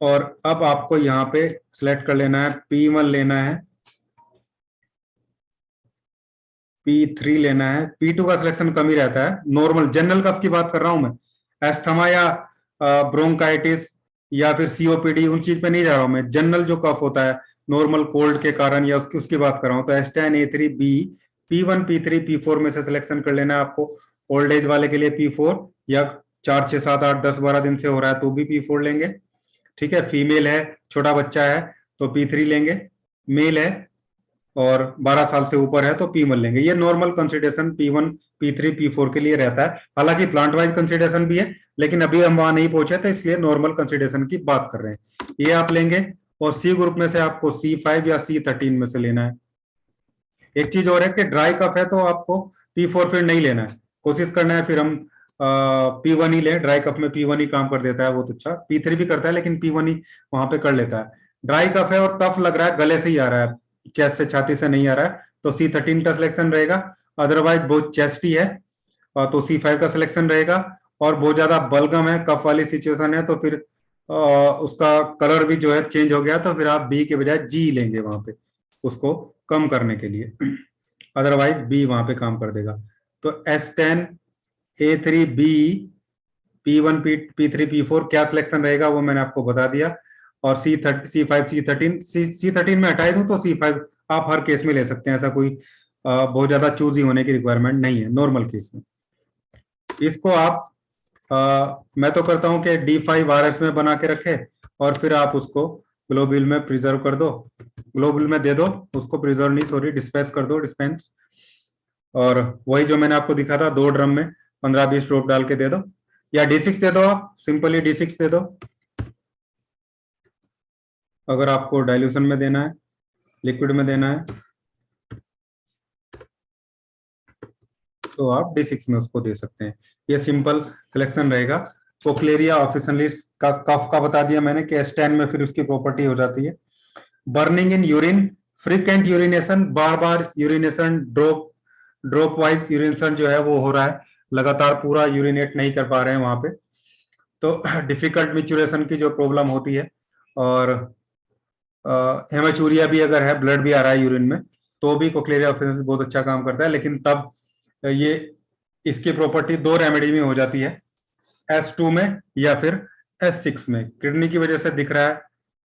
Speaker 1: और अब आपको यहाँ पे सिलेक्ट कर लेना है, P1 लेना है, P3 लेना है। P2 का सिलेक्शन कम ही रहता है, नॉर्मल जनरल कफ की बात कर रहा हूं मैं, एस्थमा या ब्रोंकाइटिस या फिर COPD उन चीज पे नहीं जा रहा हूं मैं, जनरल जो कफ होता है नॉर्मल कोल्ड के कारण या उसकी बात कर रहा हूं। तो एस्टेन A3B, P1 P3 P4 में से सिलेक्शन कर लेना है आपको। ओल्ड एज वाले के लिए P4, या 4 6 7 8 10 12 दिन से हो रहा है तो भी P4 लेंगे, ठीक है। फीमेल है, छोटा बच्चा है तो P3 लेंगे, मेल है और 12 साल से ऊपर है तो P1 लेंगे। ये normal consideration P1 P3 P4 के लिए रहता है। हालांकि प्लांट वाइज कंसिडरेशन भी है, लेकिन अभी हम वहां नहीं पहुंचे तो इसलिए नॉर्मल कंसिडरेशन की बात कर रहे हैं। ये आप लेंगे। और सी ग्रुप में से आपको C5 या C13 में से लेना है। एक चीज और है कि ड्राई कफ है तो आपको P4 फिर नहीं लेना है, कोशिश करना है फिर हम P1 ही ले। ड्राई कफ में P1 ही काम कर देता है बहुत अच्छा, P3 भी करता है लेकिन P1 ही वहां पे कर लेता है। ड्राई कफ है और कफ लग रहा है गले से ही आ रहा है, चेस्ट से छाती से नहीं आ रहा है, तो C13 का सिलेक्शन रहेगा। अदरवाइज बहुत चेस्टी है तो C5 का सिलेक्शन रहेगा। और बहुत ज्यादा बलगम है, कफ वाली सिचुएशन है तो फिर उसका कलर भी जो है चेंज हो गया तो फिर आप B के बजाय G लेंगे वहां पे, उसको कम करने के लिए। अदरवाइज B वहां पे काम कर देगा। तो एस्टेन A3B, P1 P3 P4 क्या सिलेक्शन रहेगा वो मैंने आपको बता दिया। और C5 C13 में हटाई दूं तो C5 आप हर केस में ले सकते हैं, ऐसा कोई बहुत ज्यादा चूजी होने की रिक्वायरमेंट नहीं है नॉर्मल केस में। इसको आप मैं तो करता हूं कि D5RS में बना के रखे और फिर आप उसको ग्लोबुल में प्रिजर्व कर दो, ग्लोबुल में दे दो उसको, प्रिजर्व नहीं सॉरी, डिस्पेंस कर दो, डिस्पेंस। और वही जो मैंने आपको दिखा था 2 ड्रम में 15-20 ड्रॉप डाल के दे दो, या D6 दे दो, आप सिंपली D6 दे दो। अगर आपको डाइल्यूशन में देना है, लिक्विड में देना है, तो आप D6 में उसको दे सकते हैं। ये सिंपल सिलेक्शन रहेगा। कोक्लेरिया ऑफिसिनालिस का कफ का बता दिया मैंने कि एस्टेन में फिर उसकी प्रॉपर्टी हो जाती है। Burning in urine, frequent urination, bar bar urination, drop wise urination जो है वो हो रहा है, लगातार पूरा यूरिनेट नहीं कर पा रहे हैं वहां पे, तो डिफिकल्ट मिचुरेशन की जो प्रॉब्लम होती है। और हेमाचूरिया भी अगर है, ब्लड भी आ रहा है यूरिन में, तो भी कोक्लेरिया ऑफिसिनालिस बहुत अच्छा काम करता है। लेकिन तब ये इसकी प्रॉपर्टी 2 रेमेडी में हो जाती है, S2 में या फिर S6 में। किडनी की वजह से दिख रहा है,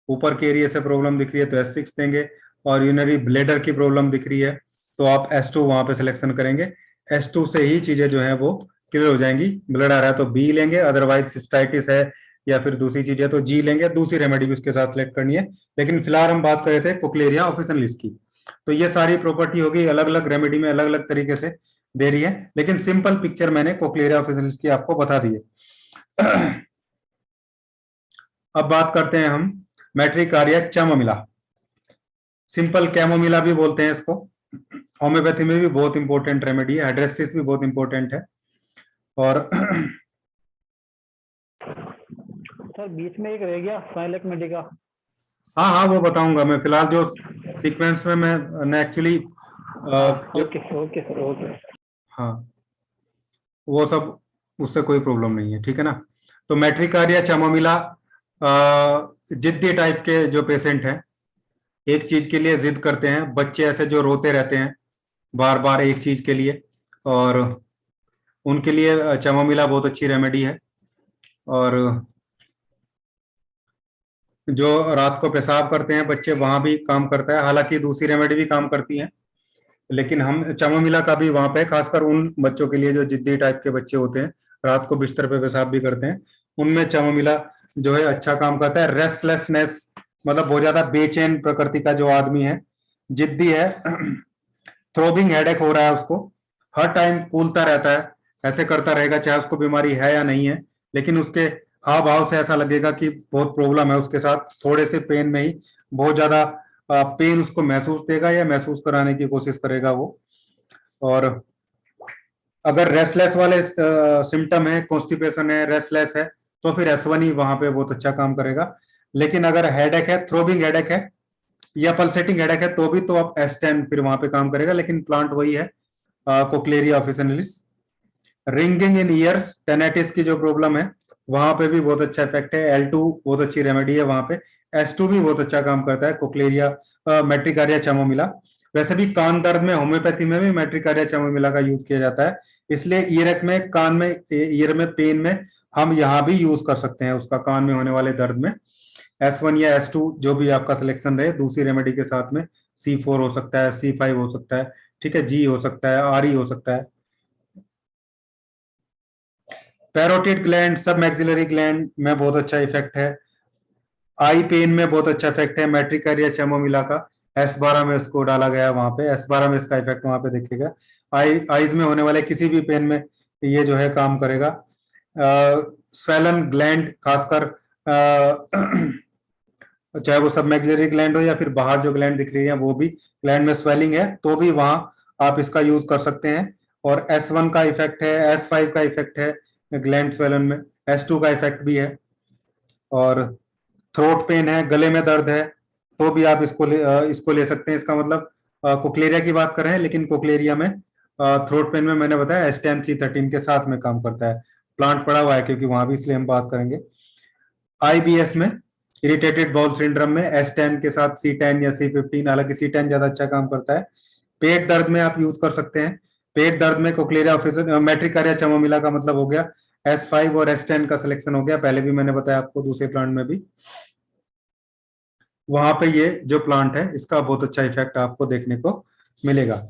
Speaker 1: ऊपर के एरिया से प्रॉब्लम दिख रही है तो S6 देंगे, और यूरिनरी ब्लेडर की प्रॉब्लम दिख रही है तो आप S2 वहां पे सिलेक्शन करेंगे। S2 से ही चीजें जो है वो क्लियर हो जाएंगी। ब्लड आ रहा है तो B लेंगे, अदरवाइज सिस्टाइटिस है या फिर दूसरी चीजें तो G लेंगे। दूसरी रेमेडी भी उसके साथ सिलेक्ट करनी है, लेकिन फिलहाल हम बात कर रहे थे कोक्लेरिया ऑफिसिनालिस की। तो ये सारी प्रॉपर्टी होगी, अलग अलग रेमेडी में अलग अलग तरीके से दे रही है, लेकिन सिंपल पिक्चर मैंने कोक्लेरिया ऑफिसिनालिस की आपको बता दी है। अब बात करते हैं हम मैट्रिकारिया चैमोमिला, सिंपल कैमोमिला भी बोलते हैं इसको। होम्योपैथी में भी बहुत इंपॉर्टेंट रेमेडी है, हाइड्रेसिस भी बहुत इंपॉर्टेंट है। और
Speaker 2: सर बीच में एक रह गया साइलेंट मेडिका।
Speaker 1: हाँ हाँ वो बताऊंगा मैं, फिलहाल जो सीक्वेंस में मैं actually
Speaker 2: okay okay sir okay.
Speaker 1: हाँ वो सब, उससे कोई प्रॉब्लम नहीं है, ठीक है ना। तो मैट्रिकारिया चैमोमिला जिद्दी टाइप के जो पेशेंट हैं, एक चीज के लिए जिद करते हैं, बच्चे ऐसे जो रोते रहते हैं बार बार एक चीज के लिए, और उनके लिए चैमोमिला बहुत अच्छी रेमेडी है। और जो रात को पेशाब करते हैं बच्चे, वहां भी काम करता है। हालांकि दूसरी रेमेडी भी काम करती हैं, लेकिन हम चमोमिला का भी वहां पे, खासकर उन बच्चों के लिए जो जिद्दी टाइप के बच्चे होते हैं, रात को बिस्तर पे पेशाब भी करते हैं, उनमें चमोमिला जो है अच्छा काम करता है। रेस्टलेसनेस, मतलब बहुत ज्यादा बेचैन प्रकृति का जो आदमी है, जिद्दी है, थ्रोबिंग हेडेक हो रहा है उसको, हर टाइम फूलता रहता है, ऐसे करता रहेगा चाहे उसको बीमारी है या नहीं है, लेकिन उसके हाव भाव से ऐसा लगेगा कि बहुत प्रॉब्लम है उसके साथ। थोड़े से पेन में ही बहुत ज्यादा पेन उसको महसूस देगा या महसूस कराने की कोशिश करेगा वो। और अगर रेस्टलेस वाले सिम्टम है, कॉन्स्टिपेशन है, रेस्टलेस है, तो फिर S1 ही वहां पे बहुत अच्छा काम करेगा। लेकिन अगर हेडेक है, थ्रोबिंग हेडेक है या पल्सेटिंग हेडेक है, तो भी तो आप S10 फिर वहां पे काम करेगा, लेकिन प्लांट वही है, कोक्लेरिया ऑफिसिनालिस। रिंगिंग इन ईयर्स, टेनेटिस की जो प्रॉब्लम है, वहां पे भी बहुत अच्छा इफेक्ट है। L2 बहुत अच्छी रेमेडी है वहां पे। S2 भी बहुत अच्छा काम करता है, कोक्लेरिया मेट्रिकारिया चमोमिला। वैसे भी कान दर्द में होम्योपैथी में भी मेट्रिकारिया चमोमिला का यूज किया जाता है, इसलिए ईयरक में, कान में, ईयर में पेन में हम यहाँ भी यूज कर सकते हैं उसका, कान में होने वाले दर्द में। S1 या S2 जो भी आपका सिलेक्शन रहे, दूसरी रेमेडी के साथ में C4 हो सकता है, C5 हो सकता है, ठीक है, G हो सकता है, RE हो सकता है। पैरोटिड ग्लैंड, सब मैक्सिलरी ग्लैंड में बहुत अच्छा इफेक्ट है। आई पेन में बहुत अच्छा इफेक्ट है, मैट्रिकारिया चमोमिला का। S12 में इसको डाला गया, वहां पे S12 में इसका इफेक्ट वहां पे देखिएगा। आईज में होने वाले किसी भी पेन में ये जो है काम करेगा। स्वेलन ग्लैंड, खासकर चाहे वो सब मैक्सिलरी ग्लैंड हो या फिर बाहर जो ग्लैंड दिख रही है, वो भी ग्लैंड में स्वेलिंग है तो भी वहां आप इसका यूज कर सकते हैं। और S1 का इफेक्ट है, S5 का इफेक्ट है ग्लैंड स्वेलन में, S2 का इफेक्ट भी है। और थ्रोट पेन है, गले में दर्द है, तो भी आप इसको ले सकते हैं। इसका मतलब कोक्लेरिया की बात कर रहे हैं, लेकिन कोक्लेरिया में, थ्रोट पेन में मैंने बताया S10 C13 के साथ में काम करता है। प्लांट पड़ा हुआ है क्योंकि वहां भी, इसलिए हम बात करेंगे। IBS में, इरिटेटेड बाउल सिंड्रोम में, S10 के साथ C10 या C15, हालांकि C10 ज्यादा अच्छा काम करता है। पेट दर्द में आप यूज कर सकते हैं। पेट दर्द में कोक्लेरिया ऑफिसर मेट्रिकारिया चमोमिला का मतलब हो गया। S5 और S10 का सिलेक्शन हो गया, पहले भी मैंने बताया आपको, दूसरे प्लांट में भी। वहां पे ये जो प्लांट है, इसका बहुत अच्छा इफेक्ट आपको देखने को मिलेगा।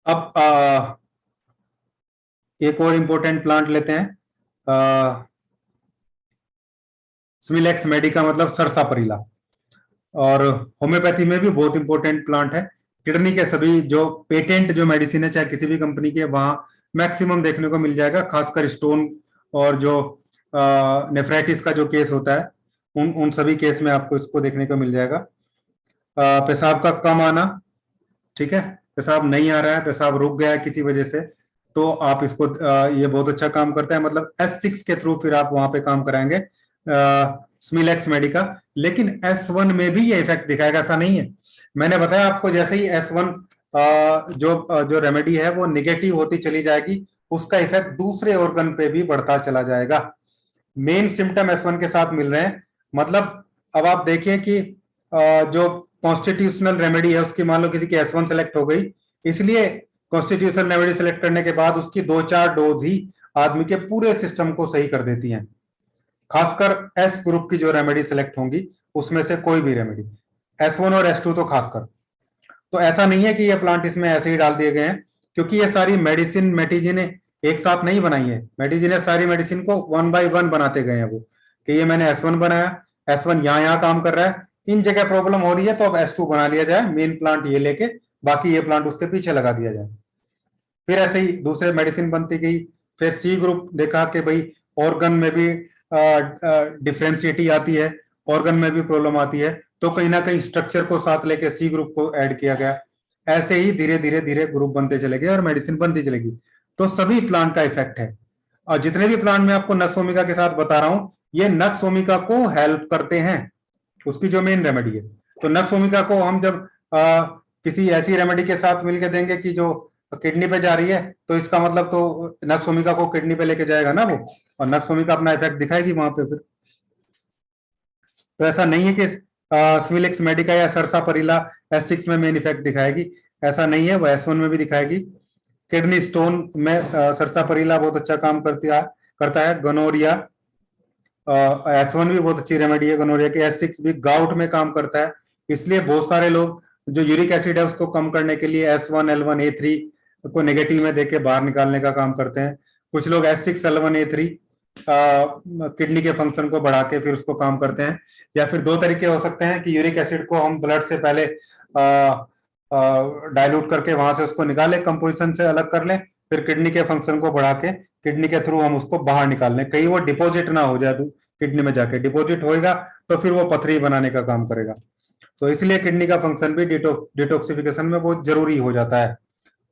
Speaker 1: अब एक और इम्पोर्टेंट प्लांट लेते हैं, स्मिलेक्स मेडिका, मतलब सरसापरीला। और होम्योपैथी में भी बहुत इंपॉर्टेंट प्लांट है। किडनी के सभी जो पेटेंट जो मेडिसिन है, चाहे किसी भी कंपनी के, वहां मैक्सिमम देखने को मिल जाएगा। खासकर स्टोन और जो नेफ्राइटिस का जो केस होता है, उन उन सभी केस में आपको इसको देखने को मिल जाएगा। पेशाब का कम आना, ठीक है, पेशाब नहीं आ रहा है, पेशाब रुक गया है किसी वजह से, तो आप इसको, ये बहुत अच्छा काम करता है। मतलब S6 के थ्रू फिर आप वहां पे काम कराएंगे स्मिलेक्स मेडिका। लेकिन S1 में भी ये इफेक्ट दिखाएगा, ऐसा नहीं है। मैंने बताया आपको, जैसे ही S1 जो रेमेडी है वो निगेटिव होती चली जाएगी, उसका इफेक्ट दूसरे ऑर्गन पे भी बढ़ता चला जाएगा। मेन सिम्टम S1 के साथ मिल रहे हैं। मतलब अब आप देखिए कि जो कॉन्स्टिट्यूशनल रेमेडी है उसकी, मान लो किसी की S1 सेलेक्ट हो गई, इसलिए कॉन्स्टिट्यूशनल रेमेडी सेलेक्ट करने के बाद उसकी 2-4 डोज ही आदमी के पूरे सिस्टम को सही कर देती हैं। खासकर S ग्रुप की जो रेमेडी सेलेक्ट होंगी, उसमें से कोई भी रेमेडी, S1 और S2 तो खासकर। तो ऐसा नहीं है कि ये प्लांट इसमें ऐसे ही डाल दिए गए हैं, क्योंकि ये सारी मेडिसिन मेटिजी ने एक साथ नहीं बनाई है। मेडिजी ने सारी मेडिसिन को 1 by 1 बनाते गए हैं वो, कि ये मैंने S1 बनाया, S1 यहाँ काम कर रहा है, इन जगह प्रॉब्लम हो रही है, तो अब S2 बना लिया जाए, मेन प्लांट ये लेके, बाकी ये प्लांट उसके पीछे लगा दिया जाए। फिर ऐसे ही दूसरे मेडिसिन बनती गई। फिर C ग्रुप देखा कि भाई ऑर्गन में भी डिफरेंशिएटी आती है, ऑर्गन में भी प्रॉब्लम आती है, तो कहीं ना कहीं स्ट्रक्चर को साथ लेके C ग्रुप को ऐड किया गया। ऐसे ही धीरे धीरे धीरे ग्रुप बनते चले गए और मेडिसिन बनती चलेगी। तो सभी प्लांट का इफेक्ट है। और जितने भी प्लांट मैं आपको नक्स ओमिका के साथ बता रहा हूं, ये नक्स ओमिका को हेल्प करते हैं, उसकी जो मेन रेमेडी है। तो नक्स ओमिका को हम जब किसी ऐसी रेमेडी के साथ मिलकर देंगे कि जो किडनी पे जा रही है, तो इसका मतलब तो नक्स ओमिका को किडनी पे लेके जाएगा ना वो, और नक्स ओमिका अपना इफेक्ट दिखाएगी वहां पे फिर। तो ऐसा नहीं है कि स्मिलेक्स मेडिका या सरसापरीला S6 में मेन इफेक्ट दिखाएगी, ऐसा नहीं है, वो S1 में भी दिखाएगी। किडनी स्टोन में सरसापरीला बहुत अच्छा काम करता है। गनोरिया, S1 भी बहुत अच्छी रेमेडी है गोनोरिया की, S6 भी गाउट में काम करता है। इसलिए बहुत सारे लोग जो यूरिक एसिड है उसको कम करने के लिए S1 L1 A3 को नेगेटिव में देके बाहर निकालने का काम करते हैं। कुछ लोग S6 L1 A3 किडनी के फंक्शन को बढ़ा के फिर उसको काम करते हैं। या फिर दो तरीके हो सकते हैं कि यूरिक एसिड को हम ब्लड से पहले डाइल्यूट करके वहां से उसको निकाले, कंपोजिशन से अलग कर लें, फिर किडनी के फंक्शन को बढ़ा के किडनी के थ्रू हम उसको बाहर निकाल लें, कहीं वो डिपॉजिट ना हो जाए किडनी में जाके। डिपॉजिट होएगा तो फिर वो पथरी बनाने का काम करेगा। तो इसलिए किडनी का फंक्शन भी डिटॉक्सिफिकेशन में बहुत जरूरी हो जाता है।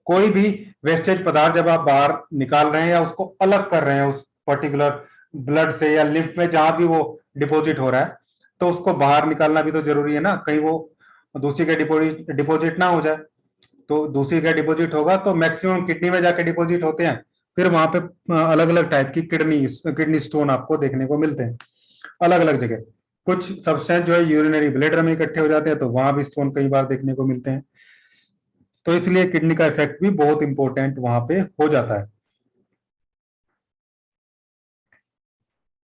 Speaker 1: कोई भी वेस्टेज पदार्थ जब आप बाहर निकाल रहे हैं या उसको अलग कर रहे हैं उस पर्टिकुलर ब्लड से या लिम्फ में जहां भी वो डिपॉजिट हो रहा है, तो उसको बाहर निकालना भी तो जरूरी है ना, कहीं वो दूसरी का डिपॉजिट ना हो जाए। तो दूसरी का डिपॉजिट होगा तो मैक्सिमम किडनी में जाके डिपॉजिट होते हैं, फिर वहां पे अलग अलग टाइप की किडनी स्टोन आपको देखने को मिलते हैं अलग अलग जगह। कुछ सब्सटेंस जो है यूरिनरी ब्लेडर में इकट्ठे हो जाते हैं, तो वहां भी स्टोन कई बार देखने को मिलते हैं। तो इसलिए किडनी का इफेक्ट भी बहुत इंपॉर्टेंट वहां पे हो जाता है।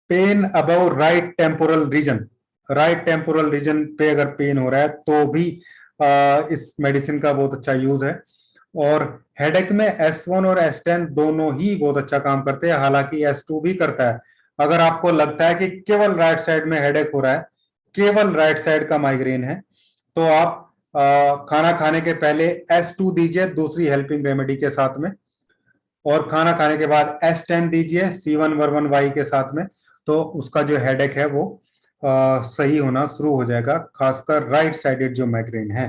Speaker 1: Pain above right temporal region पे अगर पेन हो रहा है तो भी इस मेडिसिन का बहुत अच्छा यूज है। और हेडेक में S1 और S10 दोनों ही बहुत अच्छा काम करते हैं, हालांकि S2 भी करता है। अगर आपको लगता है कि केवल राइट साइड में हेडेक हो रहा है, केवल राइट साइड का माइग्रेन है, तो आप खाना खाने के पहले S2 दीजिए दूसरी हेल्पिंग रेमेडी के साथ में, और खाना खाने के बाद S10 दीजिए C1 के साथ में, तो उसका जो हेडेक है वो सही होना शुरू हो जाएगा, खासकर राइट साइडेड जो माइग्रेन है।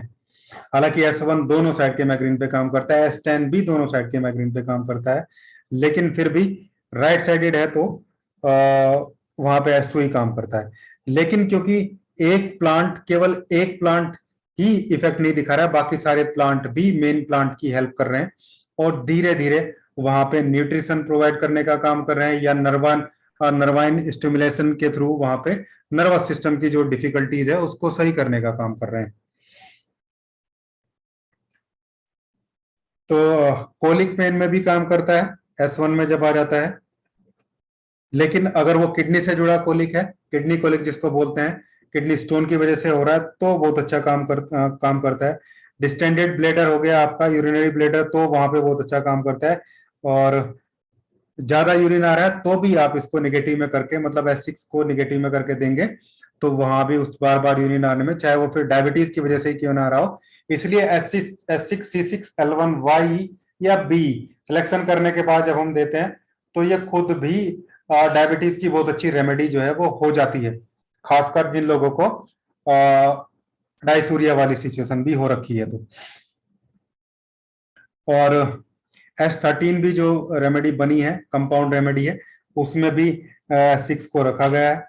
Speaker 1: हालांकि S1 दोनों साइड के माइग्रेन पे काम करता है, S10 भी दोनों साइड के माइग्रेन पे काम करता है, लेकिन फिर भी राइट साइडेड है तो वहां पे S2 ही काम करता है। लेकिन क्योंकि केवल एक प्लांट ही इफेक्ट नहीं दिखा रहा है, बाकी सारे प्लांट भी मेन प्लांट की हेल्प कर रहे हैं और धीरे धीरे वहां पे न्यूट्रिशन प्रोवाइड करने का काम कर रहे हैं, या नर्वाइन स्टिमुलेशन के थ्रू वहां पे नर्वस सिस्टम की जो डिफिकल्टीज है उसको सही करने का काम कर रहे हैं। तो कोलिक पेन में भी काम करता है S1 में जब आ जाता है। लेकिन अगर वो किडनी से जुड़ा कोलिक है, किडनी कोलिक जिसको बोलते हैं, किडनी स्टोन की वजह से हो रहा है, तो बहुत अच्छा काम करता है। डिस्टेंडेड ब्लेडर हो गया आपका, यूरिनरी ब्लेडर, तो वहां पे बहुत अच्छा काम करता है। और ज्यादा यूरिन आ रहा है तो भी आप इसको नेगेटिव में करके, मतलब S6 को नेगेटिव में करके देंगे, तो वहां भी उस बार बार यूरिन आने में, चाहे वो फिर डायबिटीज की वजह से ही क्यों ना आ रहा हो, इसलिए S6 C6 L1 Y या B सिलेक्शन करने के बाद जब हम देते हैं तो ये खुद भी डायबिटीज की बहुत अच्छी रेमेडी जो है वो हो जाती है, खासकर जिन लोगों को डायसूरिया वाली सिचुएशन भी हो रखी है तो। और S13 भी जो रेमेडी बनी है, कंपाउंड रेमेडी है, उसमें भी S6 को रखा गया है,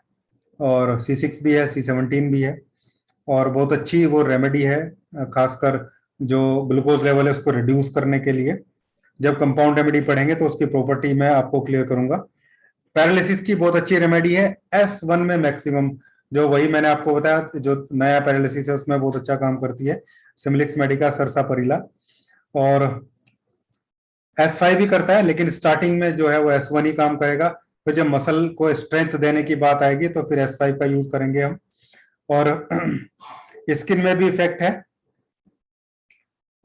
Speaker 1: और C6 भी है, C17 भी है, और बहुत अच्छी वो रेमेडी है, खासकर जो ग्लूकोज लेवल है उसको रिड्यूस करने के लिए। जब कंपाउंड रेमेडी पढ़ेंगे तो उसकी प्रॉपर्टी मैं आपको क्लियर करूंगा। पैरालिसिस की बहुत अच्छी रेमेडी है S1 में मैक्सिमम, जो वही मैंने आपको बताया जो नया पैरालिसिस है उसमें बहुत अच्छा काम करती है, सिमिलिक्स मेडिका सरसापरिला। और S5 भी करता है, लेकिन स्टार्टिंग में जो है वो S1 ही काम करेगा, फिर जब मसल को स्ट्रेंथ देने की बात आएगी तो फिर S5 का यूज करेंगे हम। और स्किन में भी इफेक्ट है,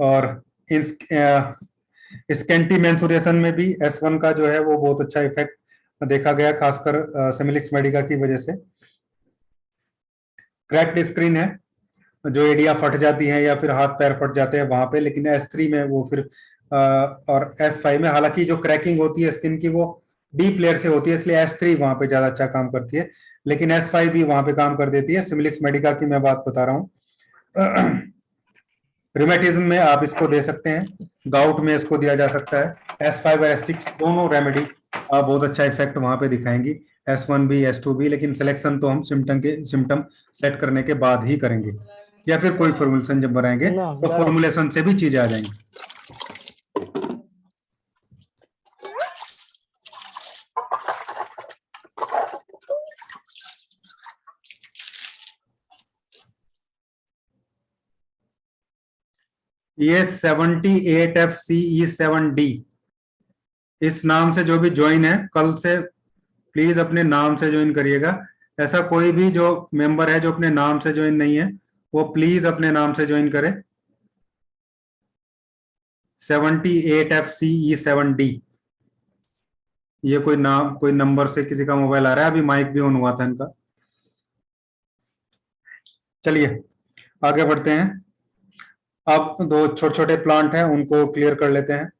Speaker 1: और स्कैंटी मेंसुरेशन में भी S1 का जो है वो बहुत अच्छा इफेक्ट देखा गया, खासकर सिमिलिक्स मेडिका की वजह से। क्रैक्ड स्क्रीन है, जो एडिया फट जाती है या फिर हाथ पैर फट जाते हैं वहां पे, लेकिन S3 में वो फिर और S5 में, हालांकि जो क्रैकिंग होती है स्किन की वो डीप लेयर से होती है, इसलिए S3 वहां पे ज्यादा अच्छा काम करती है, लेकिन S5 भी वहां पे काम कर देती है। सिमिलिक्स मेडिका की मैं बात बता रहा हूँ। रिमेटिज्म में आप इसको दे सकते हैं, गाउट में इसको दिया जा सकता है। S5 और S6 दोनों रेमेडी बहुत अच्छा इफेक्ट वहां पे दिखाएंगी, S1 भी S2 भी, लेकिन सिलेक्शन तो हम सिम्टम सेलेक्ट करने के बाद ही करेंगे, या फिर कोई फॉर्मुलेशन जब बनाएंगे तो फॉर्मुलेशन से भी चीजें आ जाएंगी। ये 78FCE7D इस नाम से जो भी ज्वाइन है, कल से प्लीज अपने नाम से ज्वाइन करिएगा। ऐसा कोई भी जो मेंबर है जो अपने नाम से ज्वाइन नहीं है, वो प्लीज अपने नाम से ज्वाइन करे। 78FCE7D, ये कोई नाम, कोई नंबर से किसी का मोबाइल आ रहा है। अभी माइक भी ऑन हुआ था इनका। चलिए आगे बढ़ते हैं। अब दो छोटे छोटे प्लांट हैं, उनको क्लियर कर लेते हैं।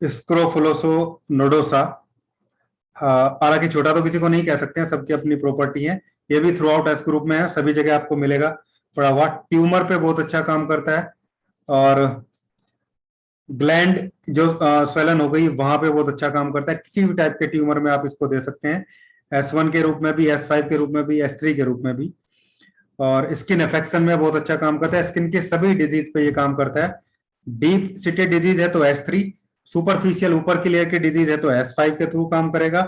Speaker 1: स्क्रोफुलोसो नोडोसा, हालांकि छोटा तो किसी को नहीं कह सकते हैं, सबकी अपनी प्रॉपर्टी है। ये भी थ्रू आउट एस ग्रुप में है, सभी जगह आपको मिलेगा पड़ा हुआ। ट्यूमर पे बहुत अच्छा काम करता है, और ग्लैंड जो स्वेलन हो गई वहां पे बहुत अच्छा काम करता है। किसी भी टाइप के ट्यूमर में आप इसको दे सकते हैं, S1 के रूप में भी, S5 के रूप में भी, S3 के रूप में भी। और स्किन इन्फेक्शन में बहुत अच्छा काम करता है, स्किन के सभी डिजीज पे ये काम करता है। डीप सीटेड डिजीज है तो S3, सुपरफिशियल ऊपर की लेयर की डिजीज है तो S5 के थ्रू काम करेगा।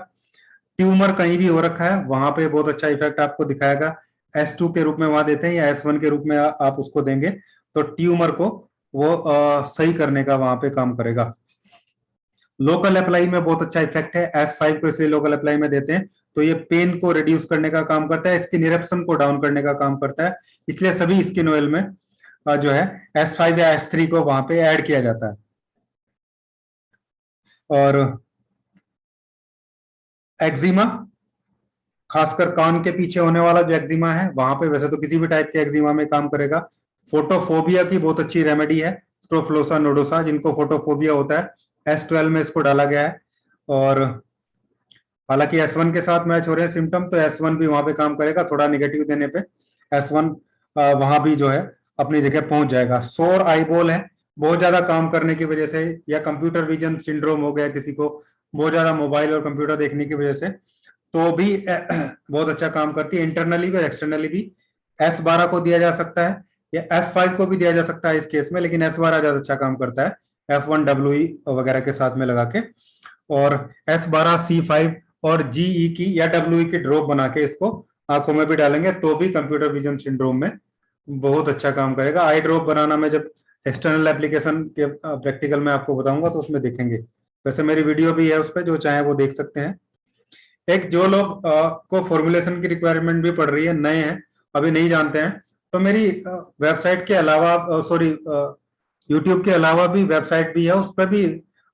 Speaker 1: ट्यूमर कहीं भी हो रखा है वहां पे बहुत अच्छा इफेक्ट आपको दिखाएगा। S2 के रूप में वहां देते हैं, या S1 के रूप में आप उसको देंगे तो ट्यूमर को वो सही करने का वहां पे काम करेगा। लोकल अप्लाई में बहुत अच्छा इफेक्ट है, S5 को इसलिए लोकल अप्लाई में देते हैं, तो ये पेन को रिड्यूस करने का काम करता है, स्किन इरेप्शन को डाउन करने का काम करता है। इसलिए सभी स्किन ऑयल में जो है S5 या S3 को वहां पे ऐड किया जाता है। और एक्जिमा, खासकर कान के पीछे होने वाला जो एक्जिमा है वहां पे, वैसे तो किसी भी टाइप के एक्जिमा में काम करेगा। फोटोफोबिया की बहुत अच्छी रेमेडी है स्क्रोफुलोसा नोडोसा, जिनको फोटोफोबिया होता है S12 में इसको डाला गया है। और हालांकि S1 के साथ मैच हो रहे हैं सिम्टम, तो S1 भी वहां पे काम करेगा, थोड़ा निगेटिव देने पे S1 वहां भी जो है अपनी जगह पहुंच जाएगा। सोर आईबॉल है, बहुत ज्यादा काम करने की वजह से, या कंप्यूटर विजन सिंड्रोम हो गया किसी को, बहुत ज्यादा मोबाइल और कंप्यूटर देखने की वजह से, तो भी बहुत अच्छा काम करती है। इंटरनली भी और एक्सटर्नली भी S12 को दिया जा सकता है, या S5 को भी दिया जा सकता है इस केस में, लेकिन S12 ज्यादा अच्छा काम करता है F1WE वगैरह के साथ में लगा के। और S12C5 और GE की या WE की ड्रॉप बना के इसको आंखों में भी डालेंगे तो भी कंप्यूटर विजन सिंड्रोम में बहुत अच्छा काम करेगा। आई ड्रॉप बनाना में जब एक्सटर्नल एप्लीकेशन के प्रैक्टिकल में आपको बताऊंगा तो उसमें देखेंगे। वैसे मेरी वीडियो भी है उस पर, जो चाहे वो देख सकते हैं। एक जो लोग को फॉर्मुलेशन की रिक्वायरमेंट भी पड़ रही है, नए हैं, अभी नहीं जानते हैं, तो मेरी वेबसाइट के अलावा, सॉरी यूट्यूब के अलावा भी वेबसाइट भी है, उस पर भी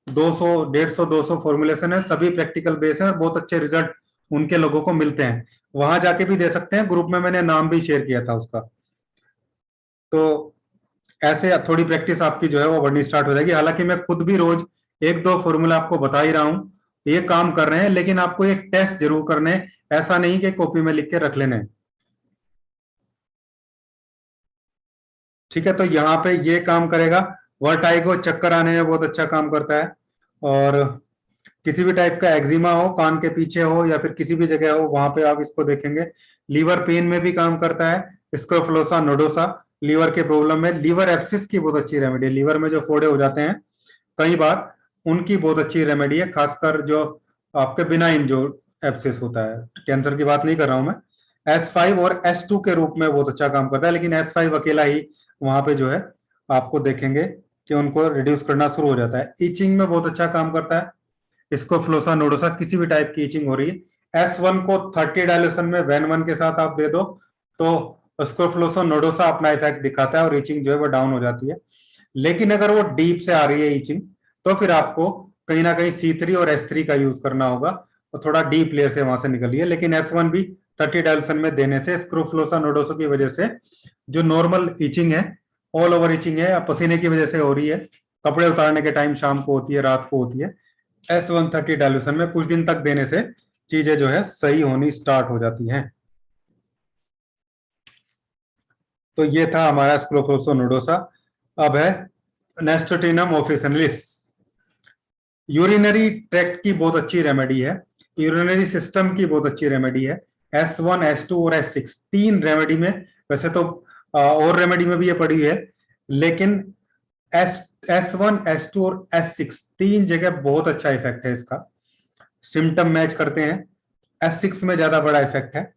Speaker 1: 200, 150, 200 फॉर्मुलेशन है, सभी प्रैक्टिकल बेस है और बहुत अच्छे रिजल्ट उनके लोगों को मिलते हैं। वहां जाके भी दे सकते हैं, ग्रुप में मैंने नाम भी शेयर किया था उसका। तो ऐसे थोड़ी प्रैक्टिस आपकी जो है वो बढ़नी स्टार्ट हो जाएगी। हालांकि मैं खुद भी रोज 1-2 फॉर्मूला आपको बता ही रहा हूं, ये काम कर रहे हैं, लेकिन आपको एक टेस्ट जरूर करने हैं, ऐसा नहीं कि कॉपी में लिख के रख लेने। ठीक है, तो यहाँ पे ये काम करेगा। वर्टाइगो, चक्कर आने में बहुत अच्छा काम करता है। और किसी भी टाइप का एक्जिमा हो, कान के पीछे हो या फिर किसी भी जगह हो, वहां पे आप इसको देखेंगे। लीवर पेन में भी काम करता है स्क्रोफुलोसा नोडोसा, लीवर के प्रॉब्लम में। लीवर एब्सिस की बहुत अच्छी रेमेडी है, लीवर में जो फोड़े हो जाते हैं कई बार, उनकी बहुत अच्छी रेमेडी है, खासकर जो आपके बिनाइन जो एब्सिस होता है, कैंसर की बात नहीं कर रहा हूं मैं। S5 और S2 के रूप में बहुत अच्छा काम करता है, लेकिन S5 अकेला ही वहां पे जो है आपको देखेंगे कि उनको रिड्यूस करना शुरू हो जाता है। ईचिंग में बहुत अच्छा काम करता है इसको फ्लोसा नोडोसा, किसी भी टाइप की ईचिंग हो रही है। S1 को 30 डायल्यूशन में वैन-1 के साथ आप दे दो तो उसको फ्लोसा नोडोसा अपना इफेक्ट दिखाता है और ईचिंग जो है वो डाउन हो जाती है। लेकिन अगर वो डीप से आ रही है ईचिंग, तो फिर आपको कहीं ना कहीं C3 और S3 का यूज करना होगा, और थोड़ा डीप लेयर से वहां से निकलिए। लेकिन S1 भी 30 डायल्यूशन में देने से स्क्रोफ्लोसा नोडोसा की वजह से जो नॉर्मल ईचिंग है, ऑल ओवर ईचिंग है, पसीने की वजह से हो रही है, कपड़े उतारने के टाइम शाम को होती है, रात को होती है, S130 डायल्यूशन में कुछ दिन तक देने से चीजें जो है सही होनी स्टार्ट हो जाती हैं। तो ये था हमारा स्क्रोफलोसा नोडोसा। अब है नेस्टोटिनम ऑफिसिनलिस। यूरिनरी ट्रैक्ट की बहुत अच्छी रेमेडी है, यूरिनरी सिस्टम की बहुत अच्छी रेमेडी है। S1, S2 और S6 तीन रेमेडी में, वैसे तो और रेमेडी में भी ये पड़ी है, लेकिन S1, S2 और S6 तीन जगह बहुत अच्छा इफेक्ट है इसका, सिम्टम मैच करते हैं। S6 में ज्यादा बड़ा इफेक्ट है,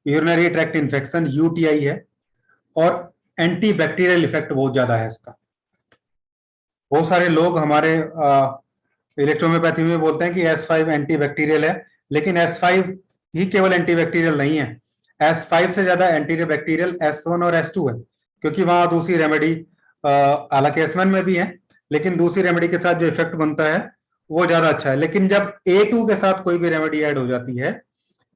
Speaker 1: यूरिनरी ट्रैक्ट इन्फेक्शन UTI है, और एंटी बैक्टीरियल इफेक्ट बहुत ज्यादा है इसका। बहुत सारे लोग हमारे इलेक्ट्रोहोम्योपैथी में बोलते हैं कि S5 एंटीबैक्टीरियल है, लेकिन S5 ही केवल एंटीबैक्टीरियल नहीं है, S5 से ज्यादा एंटीबैक्टीरियल S1 और S2 है, क्योंकि वहां दूसरी रेमेडी, हालांकि S1 में भी है, लेकिन दूसरी रेमेडी के साथ जो इफेक्ट बनता है वो ज्यादा अच्छा है। लेकिन जब A2 के साथ कोई भी रेमेडी ऐड हो जाती है,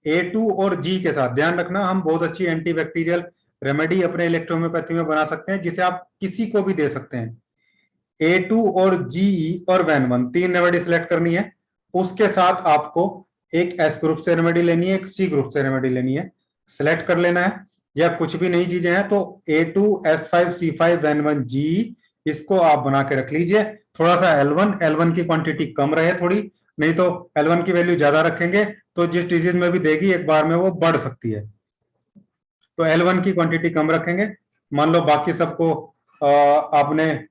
Speaker 1: A2 और G के साथ, ध्यान रखना, हम बहुत अच्छी एंटीबैक्टीरियल रेमेडी अपने इलेक्ट्रोहोम्योपैथी में बना सकते हैं, जिसे आप किसी को भी दे सकते हैं। A2 और GE और वैन 3 रेमेडी सिलेक्ट करनी है। उसके साथ आपको एक S ग्रुप से रेमेडी लेनी है, एक C ग्रुप से रेमेडी लेनी है, सिलेक्ट कर लेना है। या कुछ भी नई चीजें हैं तो A2 S5 C5 van 1 GE, इसको आप बना के रख लीजिए। थोड़ा सा L1 की क्वांटिटी कम रहे थोड़ी, नहीं तो L1 की वैल्यू ज्यादा रखेंगे तो जिस डिजीज में भी देगी एक बार में वो बढ़ सकती है। तो L1 की क्वांटिटी कम रखेंगे। मान लो बाकी सबको आपने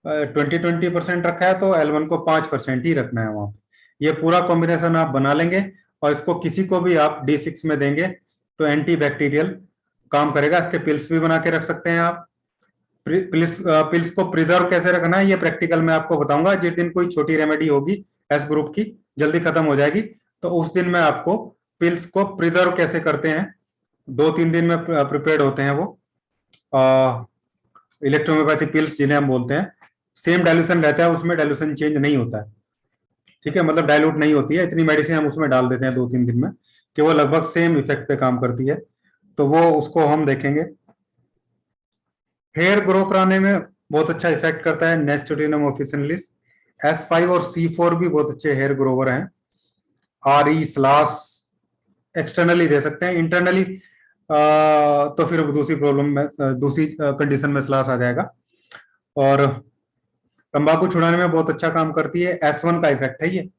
Speaker 1: 20% रखा है तो L1 को 5% ही रखना है वहां पे। ये पूरा कॉम्बिनेशन आप बना लेंगे और इसको किसी को भी आप D6 में देंगे तो एंटीबैक्टीरियल काम करेगा। इसके पिल्स भी बना के रख सकते हैं आप। पिल्स को प्रिजर्व कैसे रखना है ये प्रैक्टिकल में आपको बताऊंगा। जिस दिन कोई छोटी रेमेडी होगी S ग्रुप की, जल्दी खत्म हो जाएगी, तो उस दिन मैं आपको पिल्स को प्रिजर्व कैसे करते हैं, 2-3 दिन में प्रिपेयर्ड होते हैं वो इलेक्ट्रोहोम्योपैथी पिल्स जिन्हें हम बोलते हैं। सेम डाइल्यूशन रहता है उसमें, डाइल्यूशन चेंज नहीं होता है, ठीक है, मतलब डाइल्यूट नहीं होती है। इतनी मेडिसिन हम उसमें डाल देते हैं 2-3 दिन में कि वो लगभग सेम इफेक्ट पे काम करती है, तो वो उसको हम देखेंगे। हेयर ग्रो कराने में बहुत अच्छा इफेक्ट करता है नेस्टोडिनम ऑफिसिनलिस। S5 और C4 भी बहुत अच्छे हेयर ग्रोवर हैं। RE स्लास एक्सटर्नली दे सकते हैं, इंटरनली तो फिर दूसरी प्रॉब्लम में, दूसरी कंडीशन में स्लास आ जाएगा। और तंबाकू छुड़ाने में बहुत अच्छा काम करती है। S1 का इफेक्ट है ये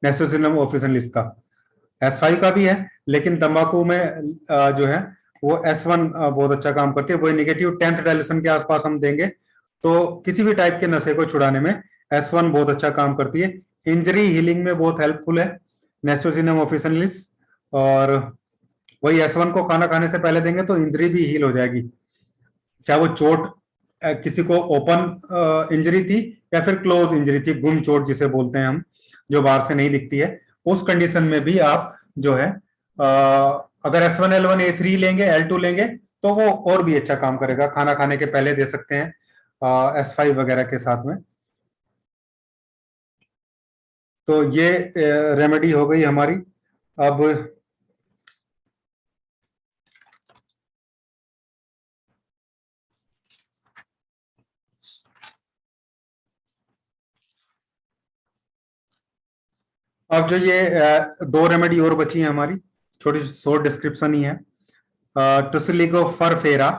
Speaker 1: नेस्टोडिनम ऑफिसिनलिस का, S5 का भी है, लेकिन तंबाकू में जो है वो S1 बहुत अच्छा काम करती है। वही नेगेटिव 10th डाइल्यूशन के आसपास हम देंगे तो किसी भी टाइप के नशे को छुड़ाने में S1 बहुत अच्छा काम करती है। इंजरी हीलिंग में बहुत हेल्पफुल है नेस्टोडिनम ऑफिसिनलिस। और वही S1 को खाना खाने से पहले देंगे तो इंजरी भी हील हो जाएगी, चाहे वो चोट किसी को ओपन इंजरी थी या फिर क्लोज इंजरी थी, गुम चोट जिसे बोलते हैं हम, जो बाहर से नहीं दिखती है, उस कंडीशन में भी आप जो है अगर S1 L1 A3 लेंगे, L2 लेंगे तो वो और भी अच्छा काम करेगा। खाना खाने के पहले दे सकते हैं S5 वगैरह के साथ में। तो ये रेमेडी हो गई हमारी। अब जो ये 2 रेमेडी और बची है हमारी, छोटी शॉर्ट डिस्क्रिप्शन ही है। टुसिलिको फरफेरा,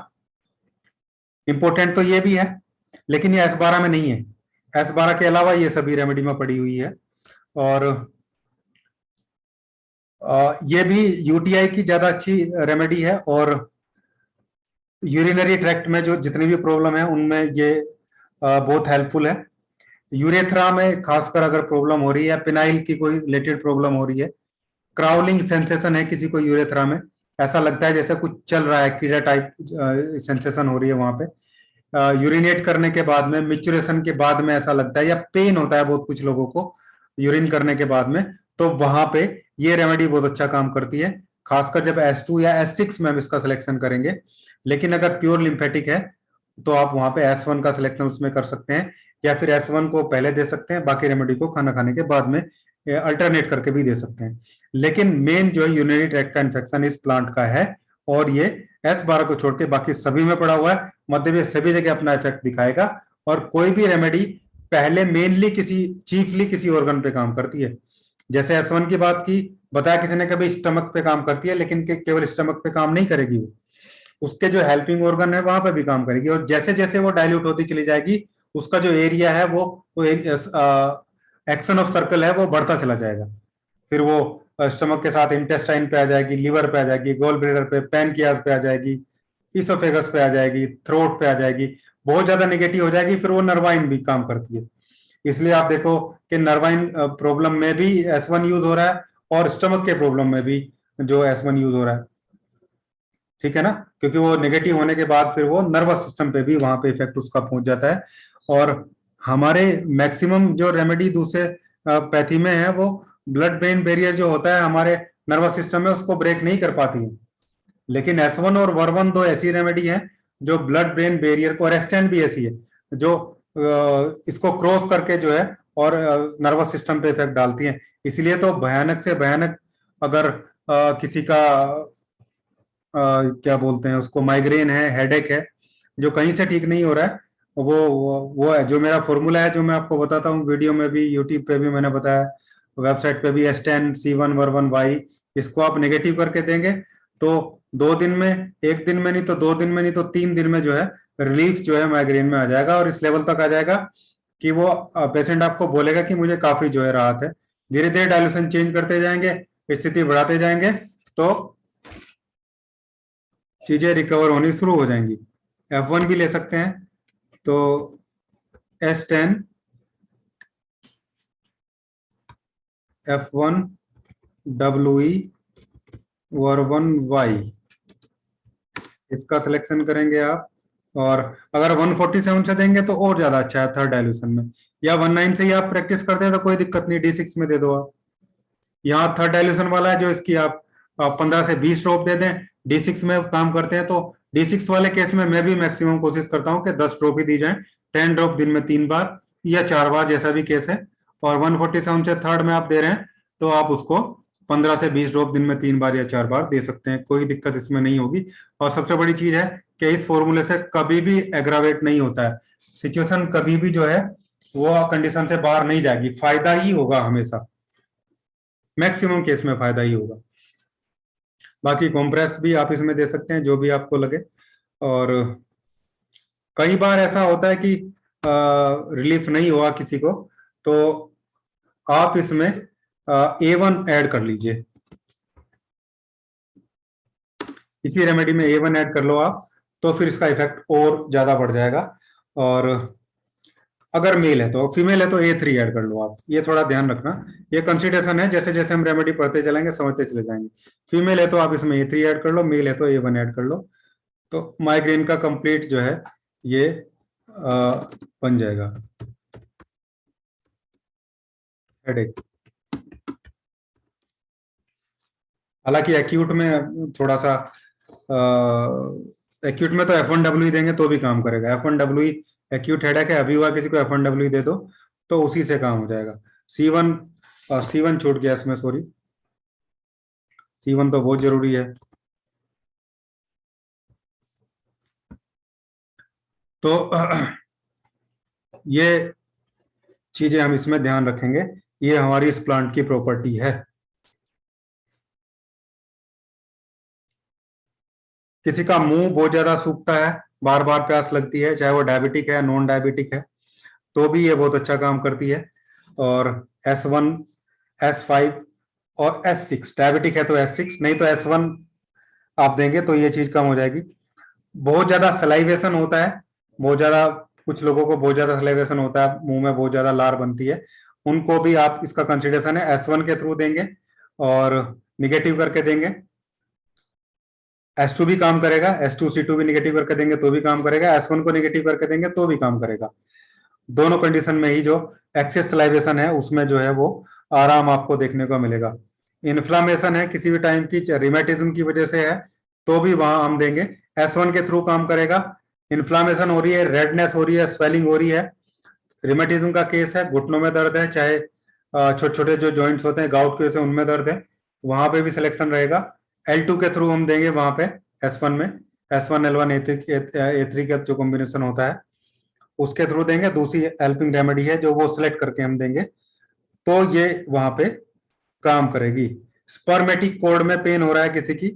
Speaker 1: इंपोर्टेंट तो ये भी है, लेकिन ये S12 में नहीं है। S12 के अलावा ये सभी रेमेडी में पड़ी हुई है। और ये भी UTI की ज्यादा अच्छी रेमेडी है, और यूरिनरी ट्रैक्ट में जो जितनी भी प्रॉब्लम है उनमें ये बहुत हेल्पफुल है। यूरेथ्रा में खासकर अगर प्रॉब्लम हो रही है, पिनाइल की कोई रिलेटेड प्रॉब्लम हो रही है, क्राउलिंग सेंसेशन है किसी को यूरेथ्रा में, ऐसा लगता है जैसे कुछ चल रहा है, कीड़ा टाइप सेंसेशन हो रही है वहां पे, यूरिनेट करने के बाद में, मिचुरेशन के बाद में ऐसा लगता है, या पेन होता है बहुत कुछ लोगों को यूरिन करने के बाद में, तो वहां पे ये रेमेडी बहुत अच्छा काम करती है, खासकर जब S2 या S6 में हम इसका सिलेक्शन करेंगे। लेकिन अगर प्योर लिम्फेटिक है तो आप वहां पे S1 का सिलेक्शन उसमें कर सकते हैं, या फिर S1 को पहले दे सकते हैं, बाकी रेमेडी को खाना खाने के बाद में अल्टरनेट करके भी दे सकते हैं। लेकिन मेन जो है यूरिनरी ट्रैक्ट का इन्फेक्शन इस प्लांट का है, और ये S12 को छोड़ के बाकी सभी में पड़ा हुआ है, मध्य में सभी जगह अपना इफेक्ट दिखाएगा। और कोई भी रेमेडी पहले मेनली चीफली किसी ऑर्गन पे काम करती है। जैसे S1 की बात की, बताया किसी ने, कभी स्टमक पे काम करती है, लेकिन केवल स्टमक पे काम नहीं करेगी वो, उसके जो हेल्पिंग ऑर्गन है वहां पे भी काम करेगी। और जैसे जैसे वो डाइल्यूट होती चली जाएगी, उसका जो एरिया है वो एक्शन ऑफ सर्कल है वो बढ़ता चला जाएगा। फिर वो स्टमक के साथ इंटेस्टाइन पे आ जाएगी, लिवर पे आ जाएगी, गोल ब्लेडर पे, पैनक्रियाज पे आ जाएगी, इसोफेगस पे आ जाएगी, थ्रोट पे आ जाएगी, बहुत ज्यादा नेगेटिव हो जाएगी। फिर वो नर्वाइन भी काम करती है। इसलिए आप देखो कि नर्वाइन प्रॉब्लम में भी S1 यूज हो रहा है, और स्टमक के प्रॉब्लम में भी जो S1 यूज हो रहा है, ठीक है ना, क्योंकि वो नेगेटिव होने के बाद फिर वो नर्वस सिस्टम पे भी वहां पे इफेक्ट उसका पहुंच जाता है। और हमारे मैक्सिमम जो रेमेडी दूसरे पैथी में है वो ब्लड ब्रेन बैरियर जो होता है हमारे नर्वस सिस्टम में उसको ब्रेक नहीं कर पाती है। लेकिन S1 और वर्वन दो ऐसी रेमेडी है जो ब्लड ब्रेन बैरियर को, रेस्टेंट भी ऐसी है जो इसको क्रॉस करके जो है और नर्वस सिस्टम पे इफेक्ट डालती है। इसलिए तो भयानक से भयानक अगर किसी का क्या बोलते हैं उसको, माइग्रेन है, हेडेक है, जो कहीं से ठीक नहीं हो रहा है, वो है जो मेरा फॉर्मूला है जो मैं आपको बताता हूँ, वीडियो में भी, यूट्यूब पे भी मैंने बताया, वेबसाइट पे भी, S10C1 इसको आप नेगेटिव करके देंगे तो 2 दिन में, 1 दिन में नहीं तो 2 दिन में नहीं तो 3 दिन में जो है रिलीफ जो है माइग्रेन में आ जाएगा और इस लेवल तक आ जाएगा कि वो पेशेंट आपको बोलेगा कि मुझे काफी जो है राहत है। धीरे धीरे डायल्यूशन चेंज करते जाएंगे, स्थिति बढ़ाते जाएंगे तो चीजें रिकवर होनी शुरू हो जाएंगी। F1 भी ले सकते हैं तो S10 F1 WE वर्वन इसका सिलेक्शन करेंगे आप। और अगर 147 से देंगे तो और ज्यादा अच्छा है थर्ड डायल्यूशन में, या 19 से ही आप प्रैक्टिस करते हैं तो कोई दिक्कत नहीं, D6 में दे दो आप। यहाँ थर्ड डायल्यूशन वाला है जो इसकी आप 15 से 20 ड्रॉप दे दें, D6 में काम करते हैं तो D6 वाले केस में मैं भी मैक्सिमम कोशिश करता हूँ कि 10 ड्रॉप ही दी जाए, 10 ड्रॉप दिन में 3 बार या 4 बार जैसा भी केस है। और 147 से थर्ड में आप दे रहे हैं तो आप उसको 15 से 20 ड्रॉप दिन में 3 बार या 4 बार दे सकते हैं, कोई दिक्कत इसमें नहीं होगी। और सबसे बड़ी चीज है कि इस फॉर्मूले से कभी भी एग्रावेट नहीं होता है, सिचुएशन कभी भी जो है वो कंडीशन से बाहर नहीं जाएगी, फायदा ही होगा हमेशा, मैक्सिमम केस में फायदा ही होगा। बाकी कॉम्प्रेस भी आप इसमें दे सकते हैं जो भी आपको लगे। और कई बार ऐसा होता है कि रिलीफ नहीं हुआ किसी को तो आप इसमें A1 ऐड कर लीजिए, इसी रेमेडी में A1 ऐड कर लो आप, तो फिर इसका इफेक्ट और ज्यादा बढ़ जाएगा। और अगर मेल है तो, फीमेल है तो A3 ऐड कर लो आप, ये थोड़ा ध्यान रखना, ये कंसिडरेशन है, जैसे जैसे हम रेमेडी पढ़ते चलेंगे समझते चले जाएंगे। फीमेल है तो आप इसमें A3 ऐड कर लो, मेल है तो A1 ऐड कर लो, तो माइग्रेन का कंप्लीट जो है ये बन जाएगा। हेडेक हालांकि एक्यूट में थोड़ा सा, एक्यूट में तो F1W देंगे तो भी काम करेगा। F1W एक्यूट हेडेक है, अभी हुआ किसी को F1W दे दो तो उसी से काम हो जाएगा। C1 छूट गया इसमें, सॉरी, C1 तो बहुत जरूरी है। तो ये चीजें हम इसमें ध्यान रखेंगे, ये हमारी इस प्लांट की प्रॉपर्टी है। किसी का मुंह बहुत ज्यादा सूखता है, बार बार प्यास लगती है, चाहे वो डायबिटिक है नॉन डायबिटिक है, तो भी ये बहुत अच्छा काम करती है। और S1, S5 और S6, डायबिटिक है तो S6, नहीं तो S1 आप देंगे तो ये चीज कम हो जाएगी। बहुत ज्यादा सलाइवेशन होता है, बहुत ज्यादा, कुछ लोगों को बहुत ज्यादा सलाइवेशन होता है, मुंह में बहुत ज्यादा लार बनती है, उनको भी आप, इसका कंसिडरेशन है S1 के थ्रू देंगे और निगेटिव करके देंगे। S2 भी काम करेगा, S2C2 भी निगेटिव करके देंगे तो भी काम करेगा, S1 को निगेटिव करके देंगे तो भी काम करेगा। दोनों कंडीशन में ही जो एक्सेस सलाइवेशन है उसमें जो है वो आराम आपको देखने को मिलेगा। इन्फ्लामेशन है किसी भी टाइम की, रिमेटिज्म की वजह से है, तो भी वहां हम देंगे, S1 के थ्रू काम करेगा। इन्फ्लामेशन हो रही है, रेडनेस हो रही है, स्वेलिंग हो रही है, रिमेटिज्म का केस है, घुटनों में दर्द है, चाहे छोटे छोटे जो जॉइंट्स होते हैं गाउट की वजह से उनमें दर्द है, वहां पे भी सिलेक्शन रहेगा। L2 के थ्रू हम देंगे वहां पे S1 में, S1 L1 A3 का जो कॉम्बिनेशन होता है उसके थ्रू देंगे। दूसरी हेल्पिंग रेमेडी है जो वो सिलेक्ट करके हम देंगे तो ये वहां पे काम करेगी। स्पर्मेटिक कोड में पेन हो रहा है किसी की,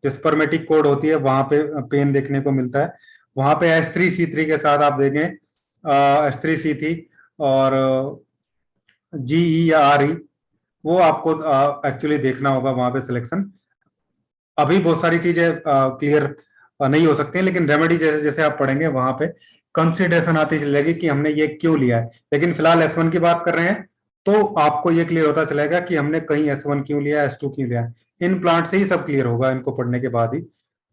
Speaker 1: जो स्पर्मेटिक कोड होती है वहां पे पेन देखने को मिलता है, वहां पे S3C3 के साथ आप देंगे, S3C3 और GE या RE, वो आपको एक्चुअली देखना होगा वहां पे सिलेक्शन। अभी बहुत सारी चीजें क्लियर नहीं हो सकती हैं, लेकिन रेमेडी जैसे जैसे आप पढ़ेंगे वहां पे कंसिडरेशन आती चलेगी कि हमने ये क्यों लिया है। लेकिन फिलहाल S1 की बात कर रहे हैं तो आपको ये क्लियर होता चलेगा कि हमने कहीं S1 क्यों लिया, S2 क्यों लिया। इन प्लांट से ही सब क्लियर होगा, इनको पढ़ने के बाद ही।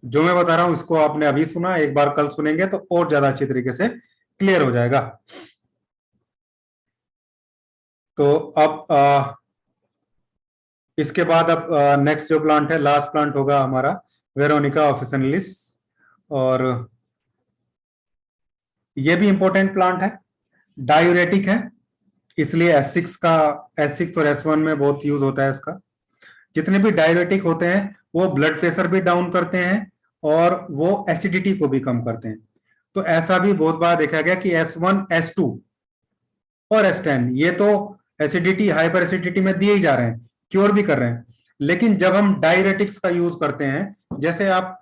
Speaker 1: जो मैं बता रहा हूं इसको आपने अभी सुना, एक बार कल सुनेंगे तो और ज्यादा अच्छी तरीके से क्लियर हो जाएगा। तो अब इसके बाद अब नेक्स्ट जो प्लांट है, लास्ट प्लांट होगा हमारा वेरोनिका ऑफिसिनालिस, और ये भी इंपॉर्टेंट प्लांट है, डायूरेटिक है, इसलिए S6 और S1 में बहुत यूज होता है इसका। जितने भी डायूरेटिक होते हैं वो ब्लड प्रेशर भी डाउन करते हैं और वो एसिडिटी को भी कम करते हैं। तो ऐसा भी बहुत बार देखा गया कि S1, S2 और S10 ये तो एसिडिटी, हाइपर एसिडिटी में दिए ही जा रहे हैं, क्योर भी कर रहे हैं, लेकिन जब हम डायरेटिक्स का यूज करते हैं, जैसे आप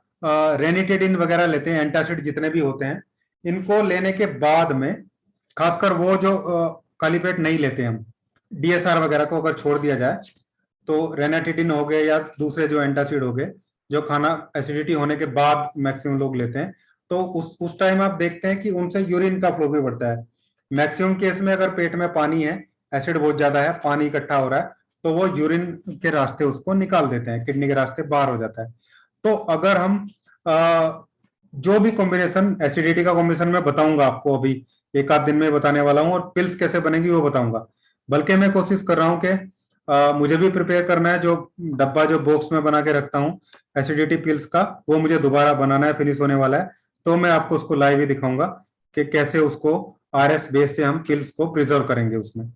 Speaker 1: रेनिटेडिन वगैरह लेते हैं, एंटासिड जितने भी होते हैं, इनको लेने के बाद में, खासकर वो जो खाली पेट नहीं लेते हम, DSR वगैरह को अगर छोड़ दिया जाए, तो रेनाटिडिन हो गए या दूसरे जो एंटासिड हो गए, जो खाना एसिडिटी होने के बाद मैक्सिमम लोग लेते हैं, तो उस टाइम आप देखते हैं कि उनसे यूरिन का फ्लो भी बढ़ता है। मैक्सिमम केस में अगर पेट में पानी है, एसिड बहुत ज्यादा है, पानी इकट्ठा हो रहा है, तो वो यूरिन के रास्ते उसको निकाल देते हैं, किडनी के रास्ते बाहर हो जाता है। तो अगर हम जो भी कॉम्बिनेशन, एसिडिटी का कॉम्बिनेशन मैं बताऊंगा आपको, अभी एक आध दिन में बताने वाला हूँ, और पिल्स कैसे बनेगी वो बताऊंगा। बल्कि मैं कोशिश कर रहा हूँ कि मुझे भी प्रिपेयर करना है, जो डब्बा जो बॉक्स में बना के रखता हूँ एसिडिटी पिल्स का, वो मुझे दोबारा बनाना है, फिनिश होने वाला है, तो मैं आपको उसको लाइव ही दिखाऊंगा कि कैसे उसको RS बेस से हम पिल्स को प्रिजर्व करेंगे उसमें।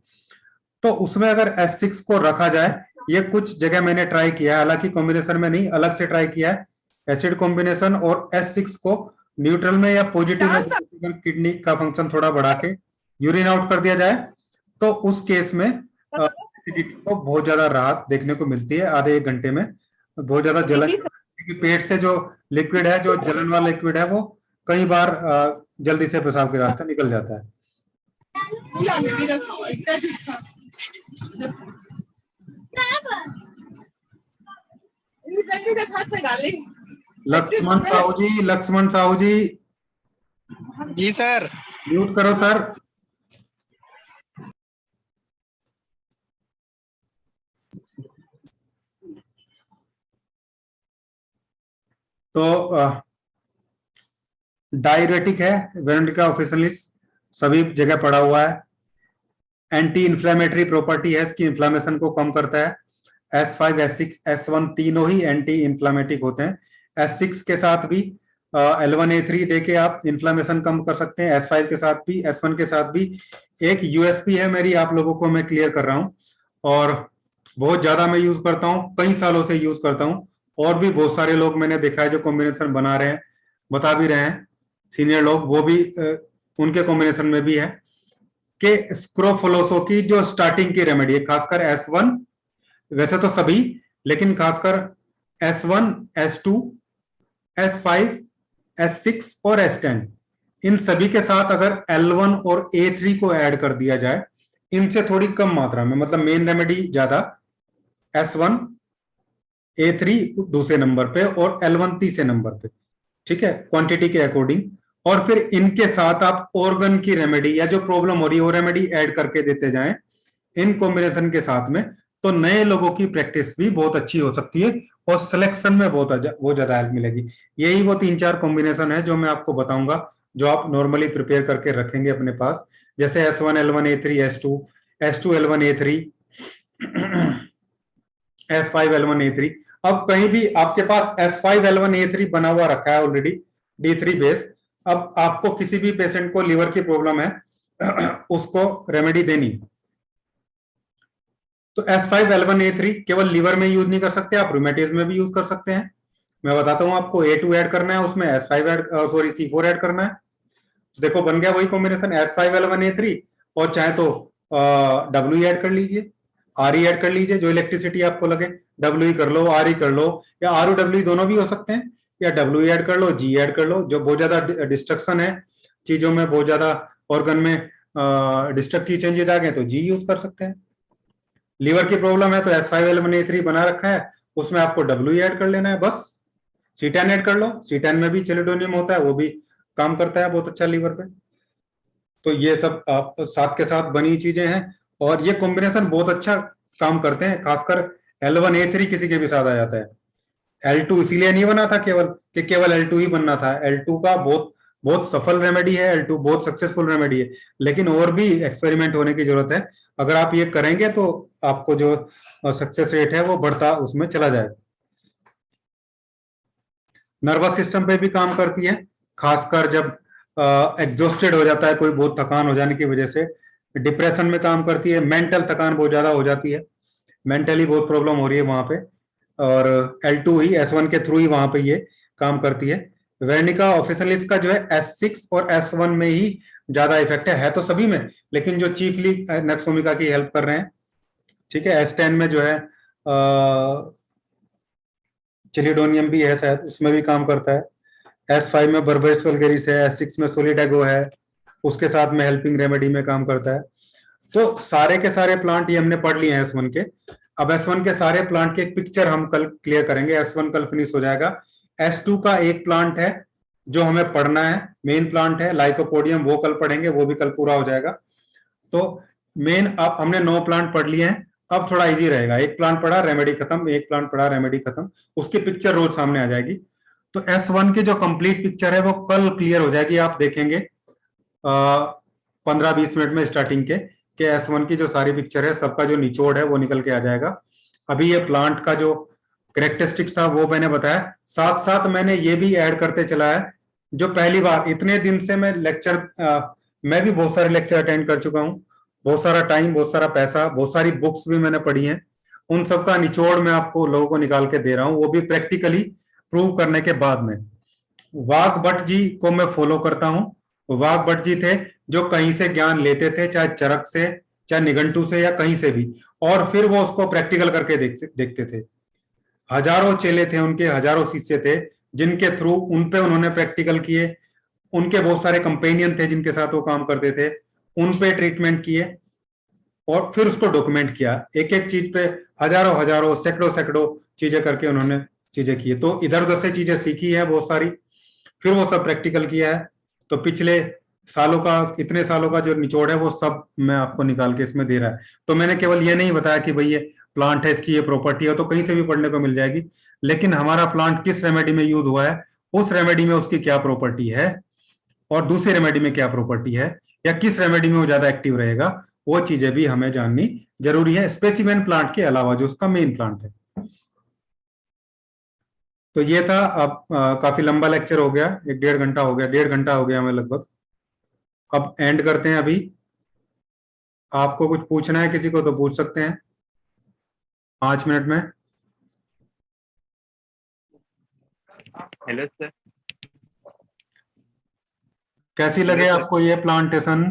Speaker 1: तो उसमें अगर S6 को रखा जाए, ये कुछ जगह मैंने ट्राई किया है, हालांकि कॉम्बिनेशन में नहीं, अलग से ट्राई किया है, एसिड कॉम्बिनेशन और S6 को न्यूट्रल में या पॉजिटिव में किडनी का फंक्शन थोड़ा बढ़ा के यूरिन आउट कर दिया जाए, तो उस केस में एसिडिटी को बहुत ज्यादा राहत देखने को मिलती है, आधे एक घंटे में बहुत ज्यादा जलन, क्योंकि पेट से जो लिक्विड है, जो जलन वाला लिक्विड है, वो कई बार जल्दी से पेशाब के रास्ते निकल जाता है। लक्ष्मण साहू जी
Speaker 3: जी सर।
Speaker 1: म्यूट करो सर। तो डायरेटिक है, वेरोनिका ऑफिसिनालिस, सभी जगह पड़ा हुआ है, एंटी इंफ्लेमेटरी प्रॉपर्टी है, इसकी इन्फ्लामेशन को कम करता है। S5, S6, S1 तीनों ही एंटी इंफ्लामेटिक होते हैं। S6 के साथ भी L1A3 देके आप इन्फ्लामेशन कम कर सकते हैं, S5 के साथ भी, S1 के साथ भी। एक USP है मेरी, आप लोगों को मैं क्लियर कर रहा हूं, और बहुत ज्यादा मैं यूज करता हूं, कई सालों से यूज करता हूं, और भी बहुत सारे लोग मैंने देखा है जो कॉम्बिनेशन बना रहे हैं, बता भी रहे हैं सीनियर लोग, वो भी उनके कॉम्बिनेशन में भी है कि स्क्रोफोलोसो की जो स्टार्टिंग की रेमेडी है, खासकर S1, वैसे तो सभी, लेकिन खासकर S1, S2, S5, S6 और S10, इन सभी के साथ अगर L1 और A3 को ऐड कर दिया जाए, इनसे थोड़ी कम मात्रा में, मतलब मेन रेमेडी ज्यादा, S1, A3 दूसरे नंबर पे और L1 तीसरे नंबर पे, ठीक है, क्वांटिटी के अकॉर्डिंग, और फिर इनके साथ आप ऑर्गन की रेमेडी या जो प्रॉब्लम हो रही है वो रेमेडी ऐड करके देते जाएं इन कॉम्बिनेशन के साथ में, तो नए लोगों की प्रैक्टिस भी बहुत अच्छी हो सकती है और सिलेक्शन में बहुत ज्यादा हेल्प मिलेगी। यही वो 3-4 कॉम्बिनेशन है जो मैं आपको बताऊंगा, जो आप नॉर्मली प्रिपेयर करके रखेंगे अपने पास, जैसे S1, L1, A3, S2, S2, L1, A3, S5, L1, A3। अब कहीं भी आपके पास S5, L1, A3 बना हुआ रखा है ऑलरेडी, D3 बेस, अब आपको किसी भी पेशेंट को लिवर की प्रॉब्लम है, उसको रेमेडी देनी, तो S5, L1, A3 केवल लीवर में यूज नहीं कर सकते, आप रूमेटिज्म में भी यूज कर सकते हैं। मैं बताता हूं आपको, A2 ऐड करना है उसमें, C4 ऐड करना है, देखो बन गया वही कॉम्बिनेशन S5, L1, A3, और चाहे तो W ऐड कर लीजिए, RE ऐड कर लीजिए, जो इलेक्ट्रिसिटी आपको लगे, W कर लो, RE कर लो, या ROW दोनों भी हो सकते हैं, या W ऐड कर लो, G ऐड कर लो, जो बहुत ज्यादा डिस्ट्रक्शन है चीजों में, बहुत ज्यादा ऑर्गन में डिस्ट्रक्टिव चेंजेस आ गए तो G यूज कर सकते हैं। लीवर की प्रॉब्लम है तो S5, L1, A3 बना रखा है, उसमें आपको W ऐड कर लेना है बस। C10 ऐड कर लो, C10 में भी चेलिडोनियम होता है, वो भी काम करता है बहुत अच्छा लीवर पे। तो ये सब साथ के साथ बनी चीजें हैं, और ये कॉम्बिनेशन बहुत अच्छा काम करते हैं, खासकर L1, A3 किसी के भी साथ आ जाता है। L2 इसीलिए नहीं बना था केवल कि केवल L2 ही बनना था, L2 का बहुत बहुत सफल रेमेडी है, L2 बहुत सक्सेसफुल रेमेडी है, लेकिन और भी एक्सपेरिमेंट होने की जरूरत है। अगर आप ये करेंगे तो आपको जो सक्सेस रेट है वो बढ़ता उसमें चला जाएगा। नर्वस सिस्टम पे भी काम करती है, खासकर जब एग्जॉस्टेड हो जाता है कोई, बहुत थकान हो जाने की वजह से डिप्रेशन में काम करती है। मेंटल थकान बहुत ज्यादा हो जाती है, मेंटली बहुत प्रॉब्लम हो रही है वहां पे, और L2 ही S1 के थ्रू ही वहां पे ये काम करती है। वेर्निका ऑफिशियलिस का जो है S6 और S1 में ही ज्यादा इफेक्ट है तो सभी में, लेकिन जो चीफली नेक्सोमिका की हेल्प कर रहे हैं। ठीक है, S10 में जो है चिलिडोनियम भी है शायद, उसमें भी काम करता है। S5 में बर्बेरिस वल्गेरिस है, S6 में सोलिडेगो है, उसके साथ में हेल्पिंग रेमेडी में काम करता है। तो सारे के सारे प्लांट ये हमने पढ़ लिए हैं S1 के। अब S1 के सारे प्लांट की एक पिक्चर हम कल क्लियर करेंगे, S1 कल फिनिश हो जाएगा। S2 का एक प्लांट है जो हमें पढ़ना है, मेन प्लांट है लाइकोपोडियम, वो कल पढ़ेंगे, वो भी कल पूरा हो जाएगा। तो मेन अब हमने 9 प्लांट पढ़ लिए हैं, अब थोड़ा इजी रहेगा। एक प्लांट पढ़ा रेमेडी खत्म, एक प्लांट पढ़ा रेमेडी खत्म, उसकी पिक्चर रोज सामने आ जाएगी। तो S1 की जो कंप्लीट पिक्चर है वो कल क्लियर हो जाएगी, आप देखेंगे 15-20 मिनट में स्टार्टिंग के S1 की जो सारी पिक्चर है, सबका जो निचोड़ है वो निकल के आ जाएगा। अभी ये प्लांट का जो कैरेक्टरिस्टिक्स था वो मैंने बताया, साथ साथ मैंने ये भी ऐड करते चला है, जो पहली बार इतने दिन से मैं लेक्चर, मैं भी बहुत सारे लेक्चर अटेंड कर चुका हूँ, बहुत सारा टाइम, बहुत सारा पैसा, बहुत सारी बुक्स भी मैंने पढ़ी हैं, उन सबका निचोड़ मैं आपको लोगों को निकाल के दे रहा हूँ, वो भी प्रैक्टिकली प्रूव करने के बाद में। वाघ भट्ट जी को मैं फॉलो करता हूँ। वाघ भट्ट जी थे जो कहीं से ज्ञान लेते थे, चाहे चरक से, चाहे निघंटू से, या कहीं से भी, और फिर वो उसको प्रैक्टिकल करके देखते थे। हजारों चेले थे उनके, हजारों शिष्य थे जिनके थ्रू उन पे उन्होंने प्रैक्टिकल किए। उनके बहुत सारे कंपेनियन थे जिनके साथ वो काम करते थे, उन पे ट्रीटमेंट किए और फिर उसको डॉक्यूमेंट किया। एक एक चीज पे हजारों हजारों सैकड़ों सैकड़ों चीजें करके उन्होंने चीजें की। तो इधर उधर से चीजें सीखी है बहुत सारी, फिर वो सब प्रैक्टिकल किया है। तो पिछले सालों का, इतने सालों का जो निचोड़ है वो सब मैं आपको निकाल के इसमें दे रहा है। तो मैंने केवल ये नहीं बताया कि भाई ये प्लांट है, इसकी ये प्रॉपर्टी है, तो कहीं से भी पढ़ने को मिल जाएगी, लेकिन हमारा प्लांट किस रेमेडी में यूज हुआ है, उस रेमेडी में उसकी क्या प्रॉपर्टी है, और दूसरी रेमेडी में क्या प्रॉपर्टी है, या किस रेमेडी में वो ज्यादा एक्टिव रहेगा, वो चीजें भी हमें जाननी जरूरी है, स्पेसिमेन प्लांट के अलावा जो उसका मेन प्लांट है। तो ये था। अब काफी लंबा लेक्चर हो गया, 1-1.5 घंटा हो गया, 1.5 घंटा हो गया हमें लगभग। अब एंड करते हैं। अभी आपको कुछ पूछना है किसी को तो पूछ सकते हैं 5 मिनट में।
Speaker 4: Hello sir.
Speaker 1: कैसी लगे आपको ये प्लांटेशन?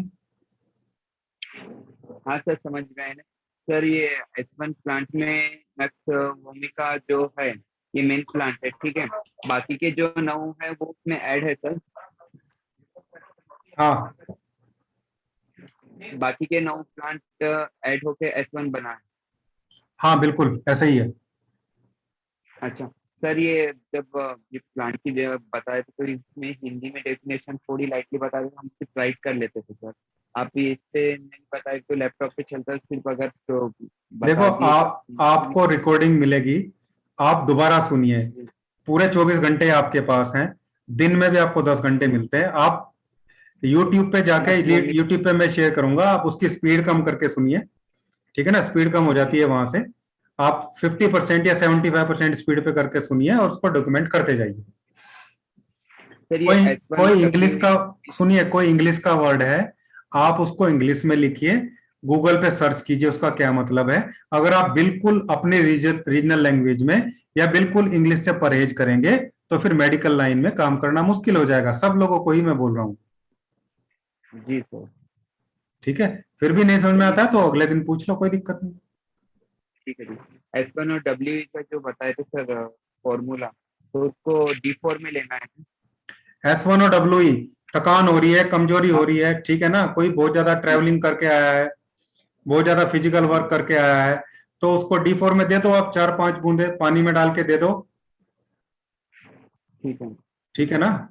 Speaker 4: हाँ सर, समझ गए ना सर। ये S1 प्लांट में नक्स भूमिका जो है ये मेन प्लांट है, ठीक है। बाकी के जो 9 है वो उसमें ऐड है सर।
Speaker 1: हाँ,
Speaker 4: बाकी के 9 प्लांट ऐड होके S1 बना है।
Speaker 1: हाँ बिल्कुल ऐसा ही है।
Speaker 4: अच्छा सर, ये जब ये प्लांट की जब बताए थे तो इसमें हिंदी में डेफिनेशन थोड़ी लाइटली बता दें, हम सिर्फ राइट कर लेते थे सर। आप इससे नहीं बताए तो लैपटॉप पे चलता है, सिर्फ अगर तो
Speaker 1: देखो, आपको रिकॉर्डिंग मिलेगी, आप दोबारा सुनिए। पूरे 24 घंटे आपके पास हैं, दिन में भी आपको 10 घंटे मिलते हैं। आप यूट्यूब पे जाके, यूट्यूब पे मैं शेयर करूंगा, आप उसकी स्पीड कम करके सुनिए, ठीक है ना। स्पीड कम हो जाती है वहां से, आप 50% या 75% स्पीड पे करके सुनिए और उसको डॉक्यूमेंट करते जाइए। कोई इंग्लिश का सुनिए, कोई इंग्लिश का वर्ड है, आप उसको इंग्लिश में लिखिए, गूगल पे सर्च कीजिए उसका क्या मतलब है। अगर आप बिल्कुल अपने रीजनल लैंग्वेज में या बिल्कुल इंग्लिश से परहेज करेंगे तो फिर मेडिकल लाइन में काम करना मुश्किल हो जाएगा। सब लोगों को ही मैं बोल रहा हूँ।
Speaker 4: जी सर।
Speaker 1: ठीक है, फिर भी नहीं समझ में आता है तो अगले दिन पूछ लो, कोई दिक्कत नहीं।
Speaker 4: ठीक है जी। S1 और W का जो बताए थे सर फॉर्मूला, तो उसको D4 में लेना है।
Speaker 1: S1 और WE, थकान हो रही है, कमजोरी हो रही है, ठीक है ना, कोई बहुत ज्यादा ट्रैवलिंग करके आया है, बहुत ज्यादा फिजिकल वर्क करके आया है, तो उसको D4 में दे दो आप, 4-5 बूंदे पानी में डाल के दे दो।
Speaker 4: ठीक है।
Speaker 1: ठीक है ना,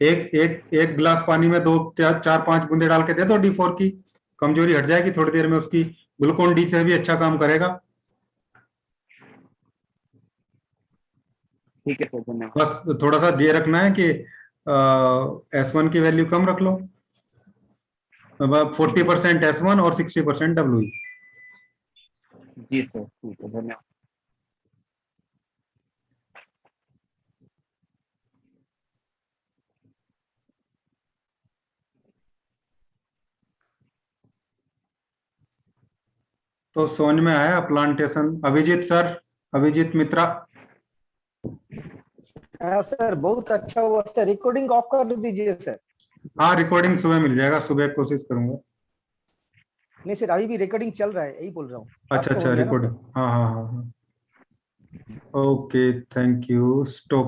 Speaker 1: एक गिलास पानी में 2-4-5 बूंदे डाल के दे दो D4 की, कमजोरी हट जाएगी थोड़ी देर में उसकी। ग्लूकोन डी से भी अच्छा काम करेगा।
Speaker 4: ठीक है सर, धन्यवाद।
Speaker 1: बस थोड़ा सा ये रखना है कि S1 की वैल्यू कम रख लो, अब 40% S1 और 60% WE।
Speaker 4: जी सर, ठीक है, धन्यवाद।
Speaker 1: तो समझ में आया प्लांटेशन। अभिजीत सर, अभिजीत मित्रा।
Speaker 5: हाँ सर, बहुत अच्छा हुआ सर। रिकॉर्डिंग ऑफ कर दीजिए सर।
Speaker 1: हाँ, रिकॉर्डिंग सुबह मिल जाएगा, सुबह कोशिश करूंगा।
Speaker 5: नहीं सर, अभी भी रिकॉर्डिंग चल रहा है, यही बोल रहा हूँ।
Speaker 1: अच्छा
Speaker 5: आपका हो
Speaker 1: अच्छा,
Speaker 5: गया ना सर?
Speaker 1: रिकॉर्डिंग, हाँ हाँ हाँ हाँ। Okay, thank you, stop.